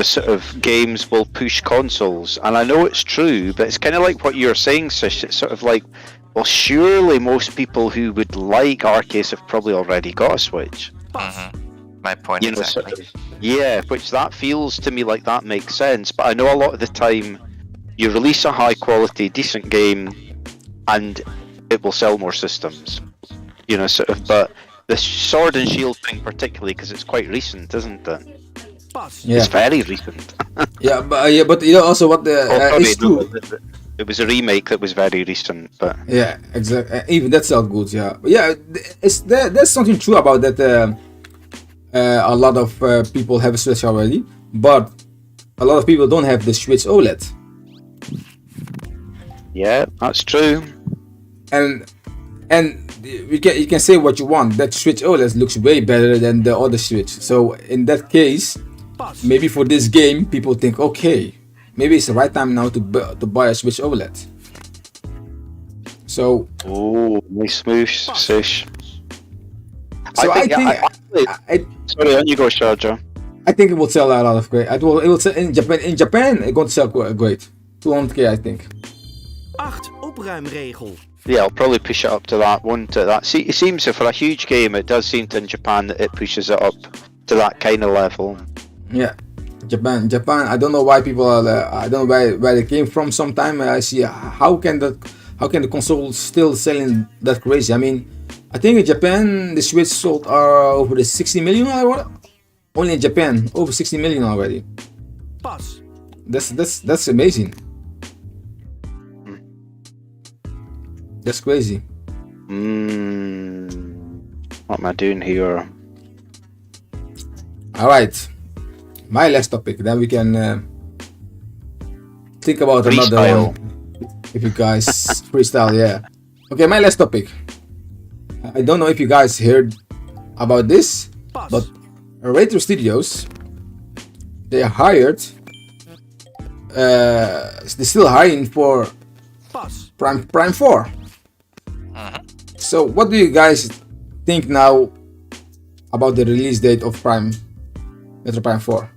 sort of games will push consoles, and I know it's true, but it's kind of like what you're saying, Sish. It's sort of like, well, surely most people who would like Arceus have probably already got a Switch. My point exactly. Which that feels to me like that makes sense, but I know a lot of the time you release a high quality, decent game and it will sell more systems. Sort of, but the Sword and Shield thing particularly, because it's quite recent, isn't it? Yeah. It's very recent. but also what it's true. It was a remake that was very recent, but yeah, exactly. Even that sounds good. Yeah, but yeah, there's something true about that. A lot of people have a Switch already, but a lot of people don't have the Switch OLED. Yeah, that's true. And you can say what you want. That Switch OLED looks way better than the other Switch. So in that case, maybe for this game, people think, okay, maybe it's the right time now to buy a Switch OLED. So. Oh, nice move, Sish. So I think. Sorry, on you go, Sharjah. I think it will sell a lot of great. It will sell in Japan. In Japan, it's going to sell great. 200k, I think. 8 opruimregel. Yeah, I'll probably push it up to that, won't it? See, it seems for a huge game, it does seem to in Japan that it pushes it up to that kind of level. Yeah, Japan. I don't know why people are. I don't know where they came from. Sometime I see how can the console still selling that crazy? I mean, I think in Japan the Switch sold are over the 60 million already. Only in Japan, over 60 million already. Pas. That's amazing. That's crazy. What am I doing here? All right, my last topic. Then we can think about another one. If you guys freestyle, yeah. Okay, my last topic. I don't know if you guys heard about this, but Retro Studios, they hired. They're still hiring for Prime 4. So, what do you guys think now about the release date of Metro Prime 4?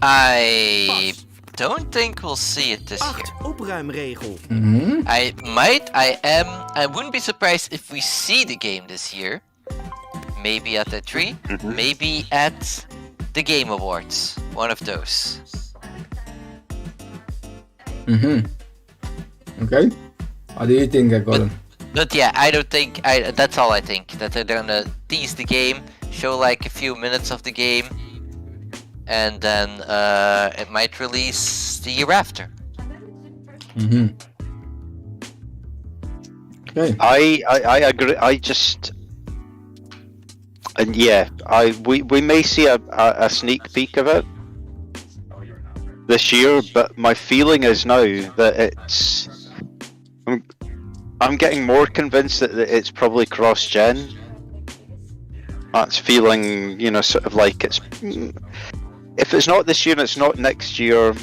I don't think we'll see it this year. Opruimregel. I wouldn't be surprised if we see the game this year. Maybe at the 3, maybe at the Game Awards. One of those. Okay. What do you think, Gordon? But yeah, I don't think. That's all I think. That they're gonna tease the game, show like a few minutes of the game, and then it might release the year after. Okay. I agree. We may see a sneak peek of it this year, but my feeling is now that I'm getting more convinced that it's probably cross-gen. That's feeling, sort of like it's if it's not this year and it's not next year,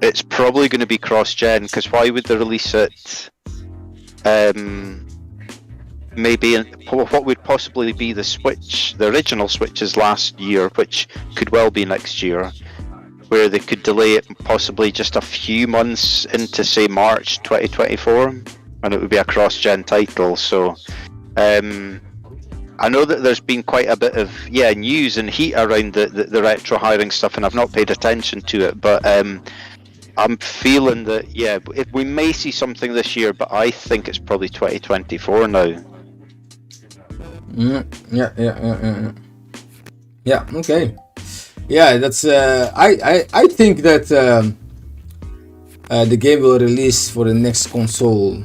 it's probably going to be cross-gen, because why would they release it maybe what would possibly be the Switch, the original Switches last year, which could well be next year, where they could delay it possibly just a few months into, say, March 2024, and it would be a cross-gen title. So I know that there's been quite a bit of news and heat around the retro hiring stuff, and I've not paid attention to it, but I'm feeling that if we may see something this year, but I think it's probably 2024 now. Yeah. Okay. Yeah, that's. I think that the game will release for the next console,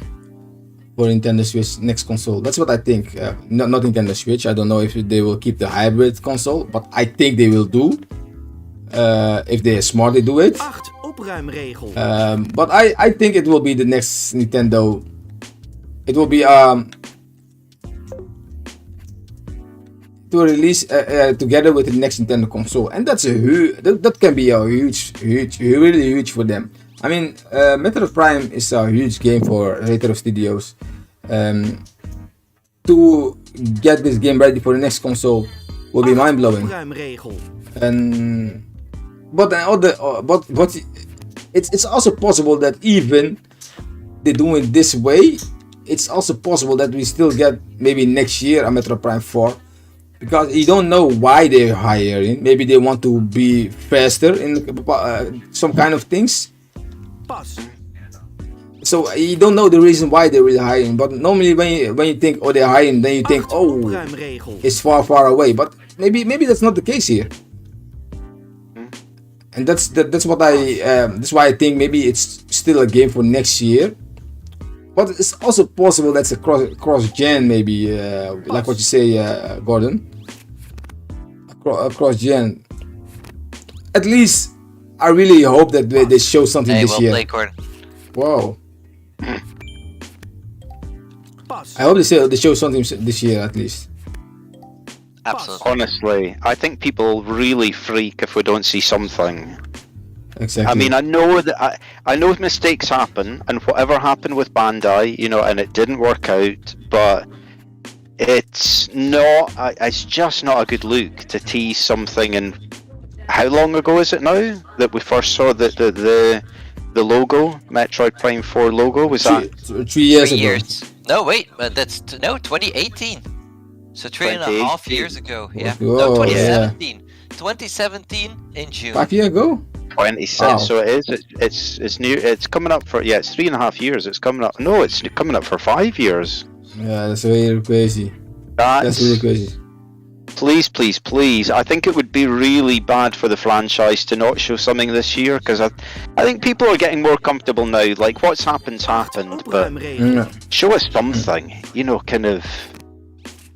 for Nintendo Switch next console. That's what I think. Not Nintendo Switch. I don't know if they will keep the hybrid console, but I think they will do. If they are smart, they do it. But I think it will be the next Nintendo. It will be to release together with the next Nintendo console, and that's that can be a huge, really huge for them. I mean, Metroid Prime is a huge game for Retro Studios. To get this game ready for the next console will be mind blowing. And but it's also possible that even they do it this way, it's also possible that we still get maybe next year a Metroid Prime 4. Because you don't know why they're hiring. Maybe they want to be faster in some kind of things. So you don't know the reason why they're really hiring. But normally when you think, they're hiring, then you think, it's far away. But maybe that's not the case here. And that's why I think maybe it's still a game for next year. But it's also possible that's a cross-gen, maybe, like what you say, Gordon. A cross-gen. At least, I really hope that they show something this year. Play, Gordon. Wow. I hope they show something this year, at least. Absolutely. Honestly, I think people really freak if we don't see something. Exactly. I mean, I know that I know mistakes happen, and whatever happened with Bandai, and it didn't work out, but it's just not a good look to tease something. And how long ago is it now that we first saw the logo, Metroid Prime 4 logo? Was that 3 years ago? 3 years. No, wait, that's 2018. So 3.5 years ago. Yeah. No, 2017. 2017 in June. 5 years ago. 26. Wow. So it is. It's new. It's coming up for it's 3.5 years. It's coming up. No, it's coming up for 5 years. Yeah, that's really crazy. That's really crazy. Please. I think it would be really bad for the franchise to not show something this year, because I think people are getting more comfortable now. Like, what's happened, but show us something. Kind of.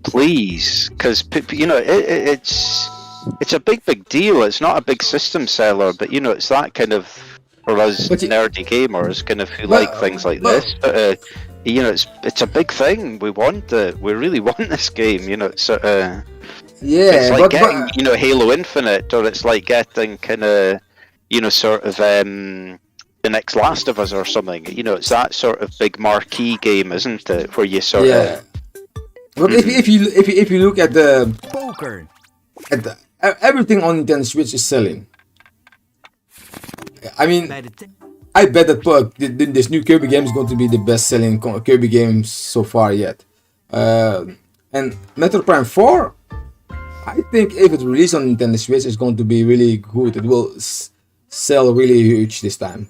Please, because it's a big deal. It's not a big system seller, but it's that kind of, for us nerdy gamers, kind of who like things like this. But it's a big thing. We want it. We really want this game. It's it's like getting Halo Infinite, or it's like getting kind of the next Last of Us or something. It's that sort of big marquee game, isn't it? Where you sort of. But if you look at the poker, everything on Nintendo Switch is selling. I mean, I bet that this new Kirby game is going to be the best-selling Kirby game so far yet. And Metroid Prime 4, I think if it released on Nintendo Switch, it's going to be really good. It will sell really huge this time.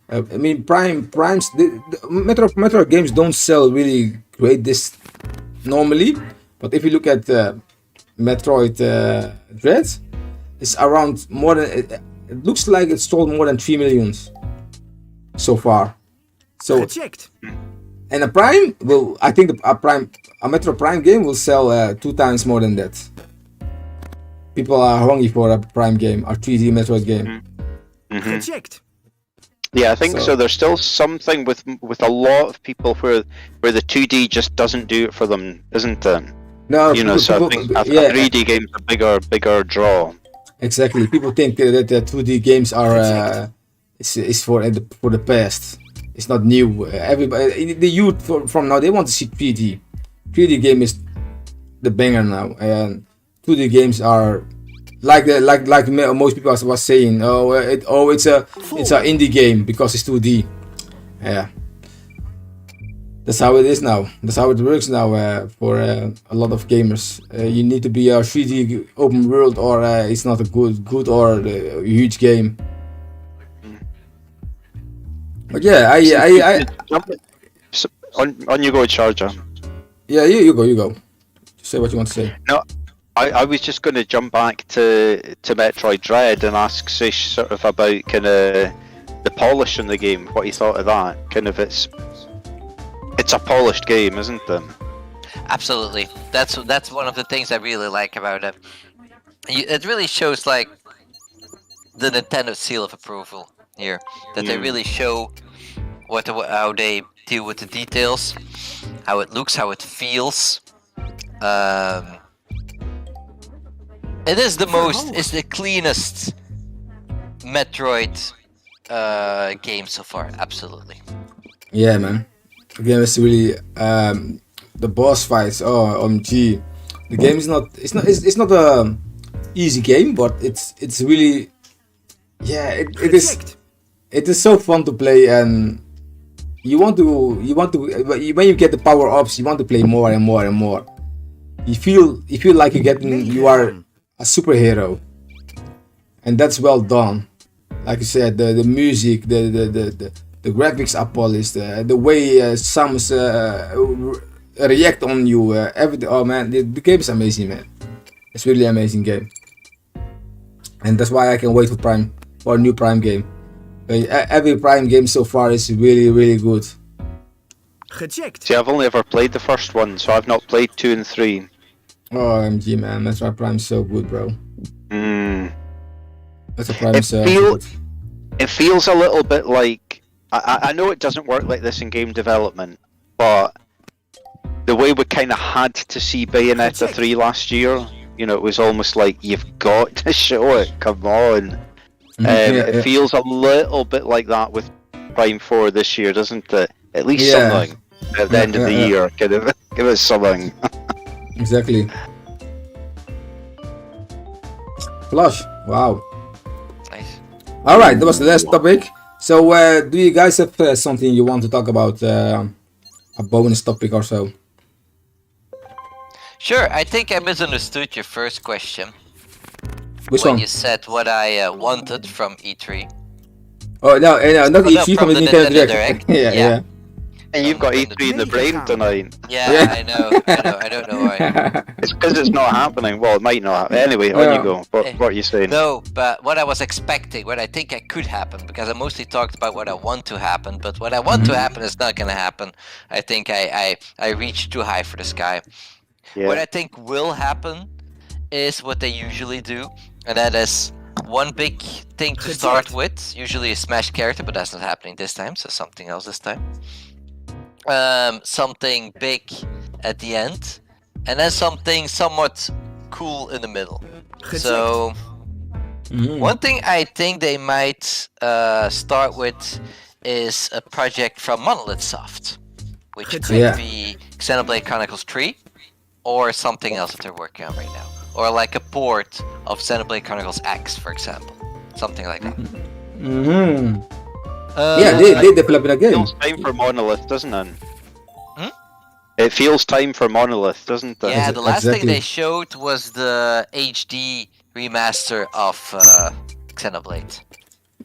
I mean, Metroid games don't sell really great this normally, but if you look at Metroid Dread, it's around more than. It looks like it sold more than 3 million so far. So, and a Prime will, I think a Metroid Prime game will sell 2 times more than that. People are hungry for a Prime game, a 3D Metroid game. Yeah, I think so. There's still something with a lot of people where the 2D just doesn't do it for them, isn't it? No, so I think a 3D game's a bigger draw. Exactly. People think that 2D games are is for the past. It's not new. Everybody, the youth from now, they want to see 3D. 3D game is the banger now, and 2D games are like most people was saying. It's a indie game because it's 2D. Yeah. That's how it is now. That's how it works now for a lot of gamers. You need to be a 3D open world, or it's not a good or a huge game. But yeah, I on you go, Sharjah. Yeah, you go. Say what you want to say. No, I was just going to jump back to Metroid Dread and ask Sish sort of about kind of the polish in the game. What he thought of that? Kind of it's a polished game, isn't it? Absolutely. That's one of the things I really like about it. It really shows like the Nintendo seal of approval here. That they really show how they deal with the details, how it looks, how it feels. It is it's the cleanest Metroid game so far. Absolutely. Yeah, man. The game is really the boss fights. Oh, OMG. The game is not. It's not a easy game, but it's really. Yeah, it is. It is so fun to play, and you want to when you get the power ups, you want to play more and more and more. You feel like you are a superhero, and that's well done. Like you said, the music, the graphics are polished, the way sounds react on you, everything. Oh man, the game is amazing, man. It's really amazing game, and that's why I can wait for a new Prime game. Every Prime game so far is really good. Gecheckt. See, I've only ever played the first one, so I've not played 2 and 3. Oh, MG, man, Metroid Prime is so good, bro. Metroid Prime is good. It feels a little bit like I know it doesn't work like this in game development, but the way we kind of had to see Bayonetta 3 last year, you know, it was almost like you've got to show it. Come on. It feels a little bit like that with Prime 4 this year, doesn't it? At least something at the end of the year. Give us something. Exactly. Flush. Wow. Nice. Alright, that was the last topic. So, do you guys have something you want to talk about? A bonus topic or so? Sure, I think I misunderstood your first question. Which when one? you said what I wanted from E3. Oh no, not E3, from the the Ninteno Nintendo Direct. Direct. yeah. And you've got E3 in the brain tonight. Yeah, I know. I don't know why. It's because it's not happening. Well, it might not happen. Anyway, on you go. What are you saying? No, but what I was expecting, what I think I could happen, because I mostly talked about what I want to happen, but what I want to happen is not going to happen. I think I reached too high for the sky. Yeah. What I think will happen is what they usually do, and that is one big thing to start with, usually a Smash character, but that's not happening this time, so something else this time. Something big at the end, and then something somewhat cool in the middle. So one thing I think they might start with is a project from Monolith Soft, which could be Xenoblade Chronicles 3 or something else that they're working on right now, or like a port of Xenoblade Chronicles X, for example, something like that. Yeah, they develop it again. It feels time for Monolith, doesn't it? It feels time for Monolith, doesn't it? Yeah, the last thing they showed was the HD remaster of Xenoblade.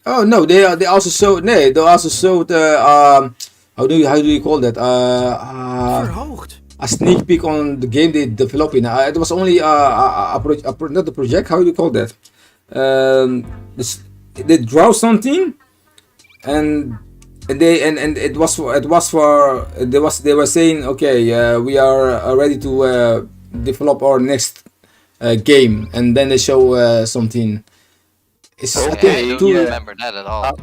Oh no, they also showed. Nee, they also showed. How do you call that? A sneak peek on the game they developing. It was only not a project. How do you call that? They draw something, and it was for they were saying, okay, we are ready to develop our next game, and then they show something. I don't remember that at all.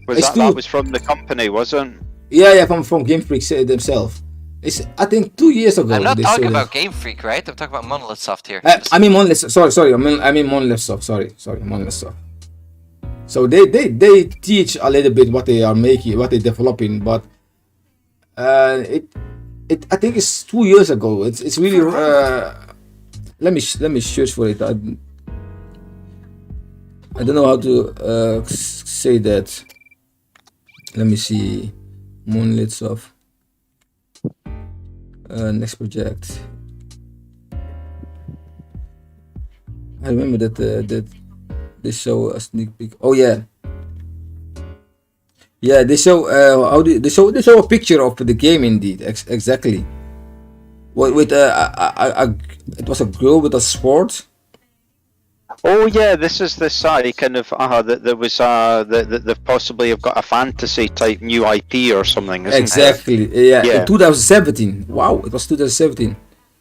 That was from the company, wasn't? Yeah, from Game Freak themselves. It's I think 2 years ago. I'm not they talking showed about it. Game Freak, right? I'm talking about Monolith Soft here. I mean Monolith. Sorry. I mean Monolith Soft. Sorry, Monolith Soft. So they teach a little bit what they are making, what they're developing, but it I think it's 2 years ago. It's really let me search for it. I don't know how to say that. Let me see. Monolith Soft. Next project. I remember that they show a sneak peek. Oh yeah. Yeah, they show they show a picture of the game indeed. Exactly. With it was a girl with a sword. Oh yeah, this is the side kind of that there was that they've possibly have got a fantasy type new IP or something. Isn't Exactly. It? Yeah. In 2017. Wow, it was 2017.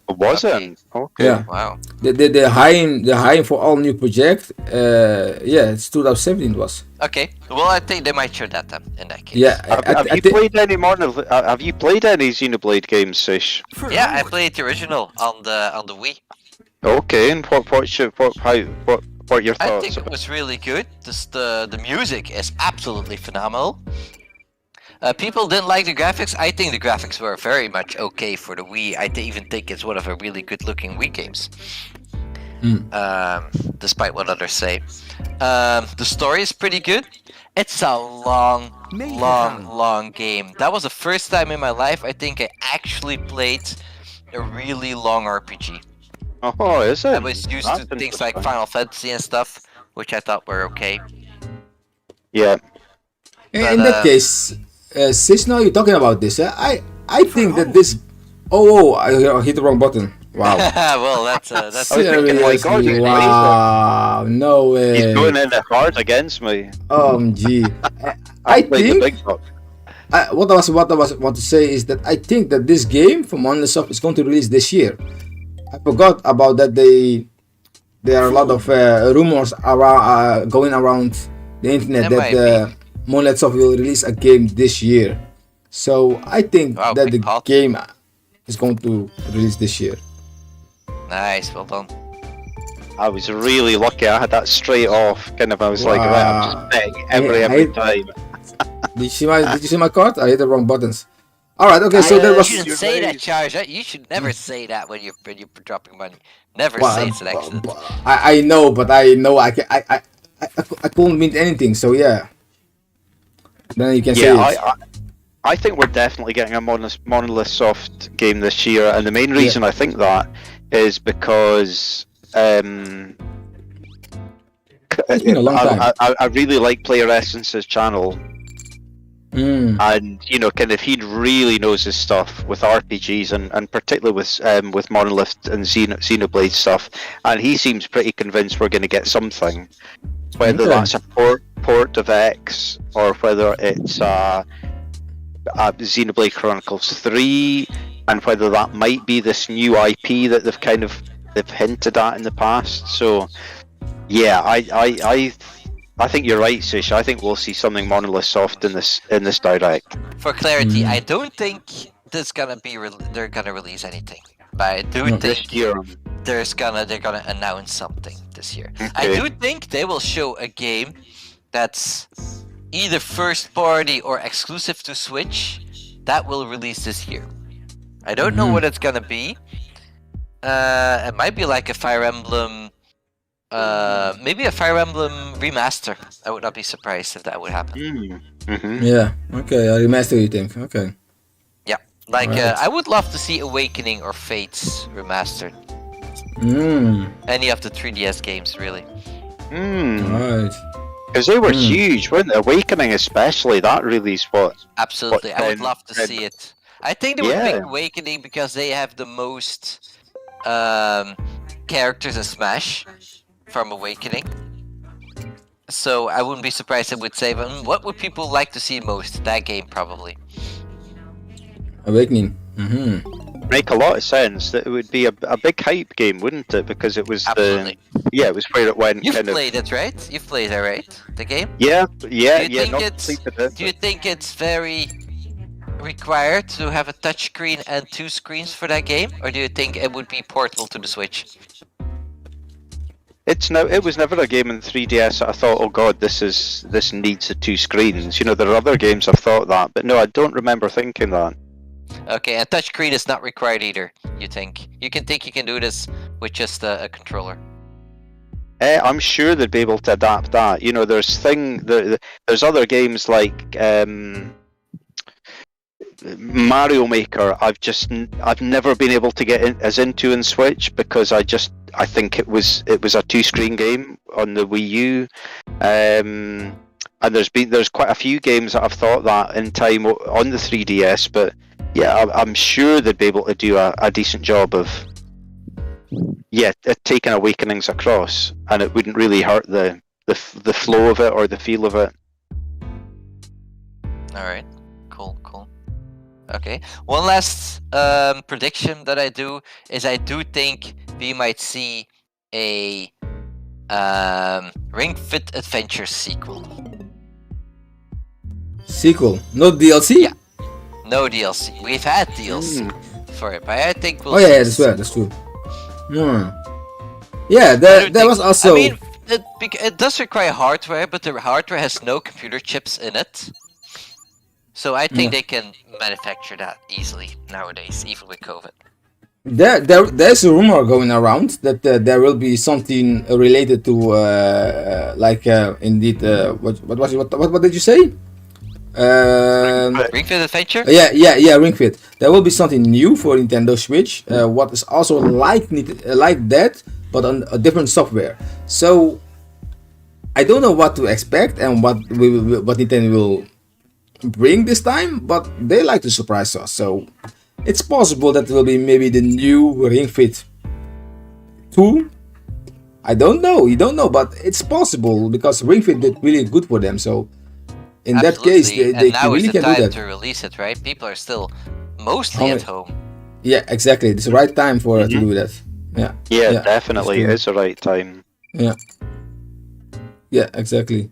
Was it? Okay. Yeah. Wow. They're hiring for all new project. Yeah, it's 2017 was. Okay. Well, I think they might show that then. In that case. Yeah. Have you played any have you played any Xenoblade games, Sish? Yeah, I played the original on the Wii. Okay, and what are your thoughts? I think it was really good. The music is absolutely phenomenal. People didn't like the graphics. I think the graphics were very much okay for the Wii. I even think it's one of the really good-looking Wii games. Despite what others say. The story is pretty good. It's a long game. That was the first time in my life I think I actually played a really long RPG. Oh, is it? I was used to things like Final Fantasy and stuff, which I thought were okay. Yeah. In that case, since now you're talking about this, I think that this. Oh, I hit the wrong button. Wow. Well, that's Seriously, wow, no way. He's going in it hard against me. Gee. I think what I was want to say is that I think that this game from Monolith Soft is going to release this year. I forgot about that. There are a lot of rumors around going around the internet that Monolith Soft will release a game this year. So I think that the game is going to release this year. Nice, well done. I was really lucky. I had that straight off. Kind of, I was like, right, I'm just betting every time. Did you see my card? I hit the wrong buttons. All right, okay. So there was. You shouldn't say that, Charge. You should never say that when you're dropping money. Never say it's an accident. I know, but I know I couldn't mean anything. So yeah. Then you can say it. I think we're definitely getting a Monolith Soft game this year, and the main reason I think that is because it's been a long time. I really like Player Essence's channel. And kind of he really knows his stuff with RPGs and particularly with Monolith and Xenoblade stuff, and he seems pretty convinced we're going to get something, whether that's a port of X or whether it's Xenoblade Chronicles 3, and whether that might be this new IP that they've hinted at in the past. So yeah, I think you're right, Sish. I think we'll see something Monolith Soft in this Direct. For clarity, I don't think they're gonna release anything, but I do think this year they're gonna announce something this year. Okay. I do think they will show a game that's either first party or exclusive to Switch that will release this year. I don't know what it's gonna be. It might be like a Fire Emblem. Maybe a Fire Emblem remaster. I would not be surprised if that would happen. Yeah. Okay. A remaster, you think? Okay. Yeah. Like I would love to see Awakening or Fates remastered. Any of the 3DS games, really. Right. Because they were huge, weren't they? Awakening, especially, that release. Absolutely, I would love to see it. I think they would pick Awakening because they have the most characters in Smash from Awakening. So I wouldn't be surprised if they would say, what would people like to see most? That game, probably. Awakening. Make a lot of sense. That it would be a big hype game, wouldn't it? Because it was it was where it went. You've played it, right? You've played it, right? The game. Yeah. Do you think it's very required to have a touchscreen and 2 screens for that game, or do you think it would be portable to the Switch? It was never a game in 3DS that I thought, oh god, this needs the 2 screens. You know, there are other games I've thought that, but no, I don't remember thinking that. Okay, and touchscreen is not required either, you think? You can do this with just a controller? I'm sure they'd be able to adapt that. You know, there's other games like Mario Maker. I've never been able to get into in Switch because I think it was a 2-screen game on the Wii U, and there's quite a few games that I've thought that in time on the 3DS, but yeah, I'm sure they'd be able to do a decent job of taking Awakenings across, and it wouldn't really hurt the flow of it or the feel of it. All right, cool. Okay, one last prediction that I do is I do think we might see a Ring Fit Adventure sequel. Sequel, no DLC? Yeah, no DLC. We've had DLC for it, but I think we'll. Oh yeah, that's true. Yeah, there was also. I mean, it does require hardware, but the hardware has no computer chips in it. So I think they can manufacture that easily nowadays, even with COVID. There's a rumor going around that there will be something related to indeed what did you say? Ring Fit Adventure? Yeah, Ring Fit. There will be something new for Nintendo Switch. What is also like that, but on a different software. So I don't know what to expect and what Nintendo will bring this time, but they like to surprise us. So it's possible that it will be maybe the new Ring Fit 2. I don't know. You don't know, but it's possible because Ring Fit did really good for them. So in that case, they really can do that. To release it, right? People are still mostly at home. Yeah, exactly. It's the right time for to do that. Yeah, definitely, it's the right time. Yeah, exactly.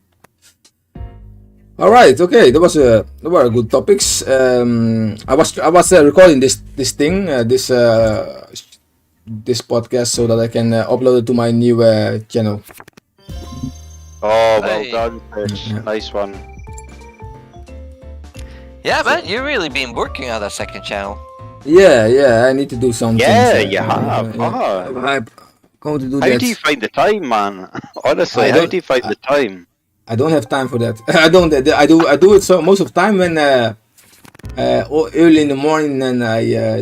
All right, okay. There were good topics. I was recording this podcast so that I can upload it to my new channel. Oh, well done, Fish. Nice one. Yeah, man, you've really been working on that second channel. Yeah, I need to do something. Yeah, you have. I'm going to do that. How do you find the time, man? Honestly, how do you find the time? I don't have time for that. I do it so most of the time when early in the morning, and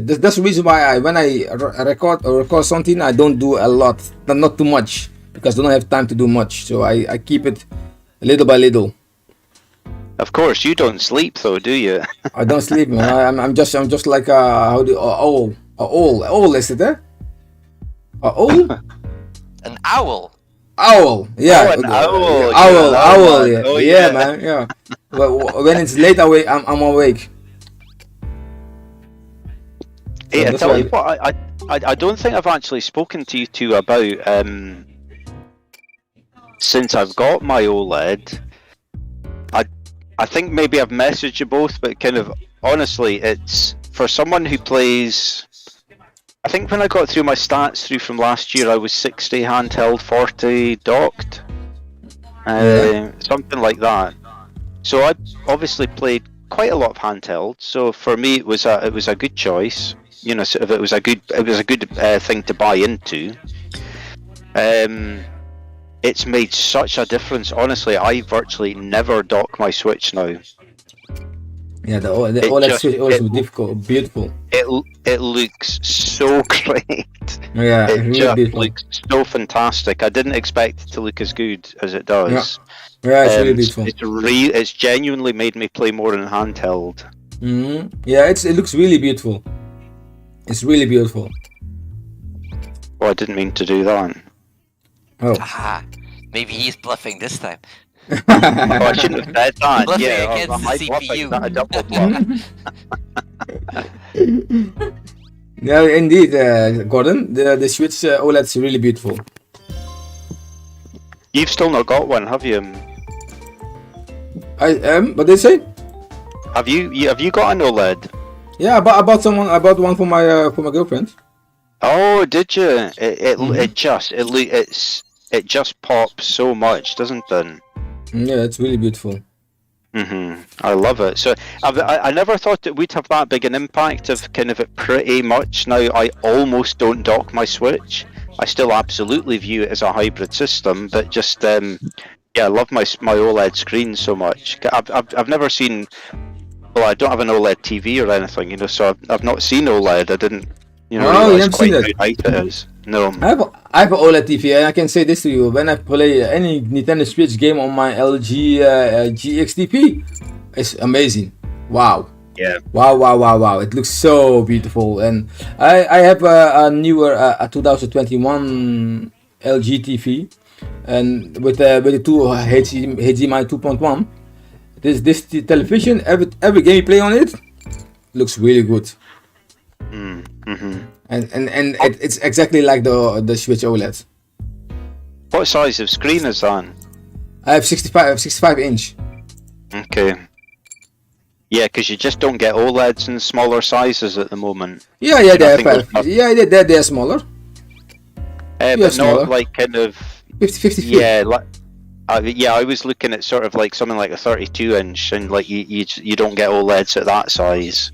that's the reason why when I record something, I don't do a lot, not too much, because I don't have time to do much. So I keep it little by little. Of course, you don't sleep though, do you? I don't sleep, man. I'm just like owl, is it? An owl? An owl. Owl, yeah. Oh, an owl. Owl, yeah. Oh, yeah, man, yeah. Well, when it's late, I'm awake. Hey, I tell you what, I don't think I've actually spoken to you two about since I've got my OLED. I think maybe I've messaged you both, but kind of honestly, it's for someone who plays. I think when I got through my stats through from last year, I was 60 handheld, 40 docked, something like that. So I obviously played quite a lot of handheld. So for me, it was a good choice. You know, sort of it was a good thing to buy into. It's made such a difference. Honestly, I virtually never dock my Switch now. Yeah, the OLED Switch is beautiful. It looks so great. Yeah, it really just beautiful. looks so fantastic. I didn't expect it to look as good as it does. Yeah, it's really beautiful. It's genuinely made me play more in handheld. Yeah, it looks really beautiful. It's really beautiful. Oh, I didn't mean to do that. Oh. Aha. Maybe he's bluffing this time. Oh, I shouldn't have said that. Bluffing Yeah, against the CPU. Not a double bluff. Yeah, indeed, Gordon. The Switch OLED is really beautiful. You've still not got one, have you? What did they say? Have you got an OLED? Yeah, I bought one for my girlfriend. Oh, did you? Mm-hmm. It just pops so much, doesn't it? Yeah, it's really beautiful. I love it. So I never thought that we'd have that big an impact of kind of it pretty much. Now I almost don't dock my Switch. I still absolutely view it as a hybrid system, but just yeah, I love my OLED screen so much. I've never seen. Well, I don't have an OLED TV or anything, you know, so I've not seen OLED. I didn't, you know, realize quite how bright it is. No. I have an OLED TV, and I can say this to you: when I play any Nintendo Switch game on my LG GXTP, it's amazing. Wow. Yeah. Wow! It looks so beautiful, and I have a newer 2021 LG TV, and with the two HDMI 2.1. This television, every game you play on it, looks really good. And it's exactly like the Switch OLED. What size of screen is that? I have 65 inch. Okay. Yeah, because you just don't get OLEDs in smaller sizes at the moment. Yeah, they're smaller. But smaller. Not like kind of 50. Yeah, like I was looking at sort of like something like a 32 inch, and like you don't get OLEDs at that size.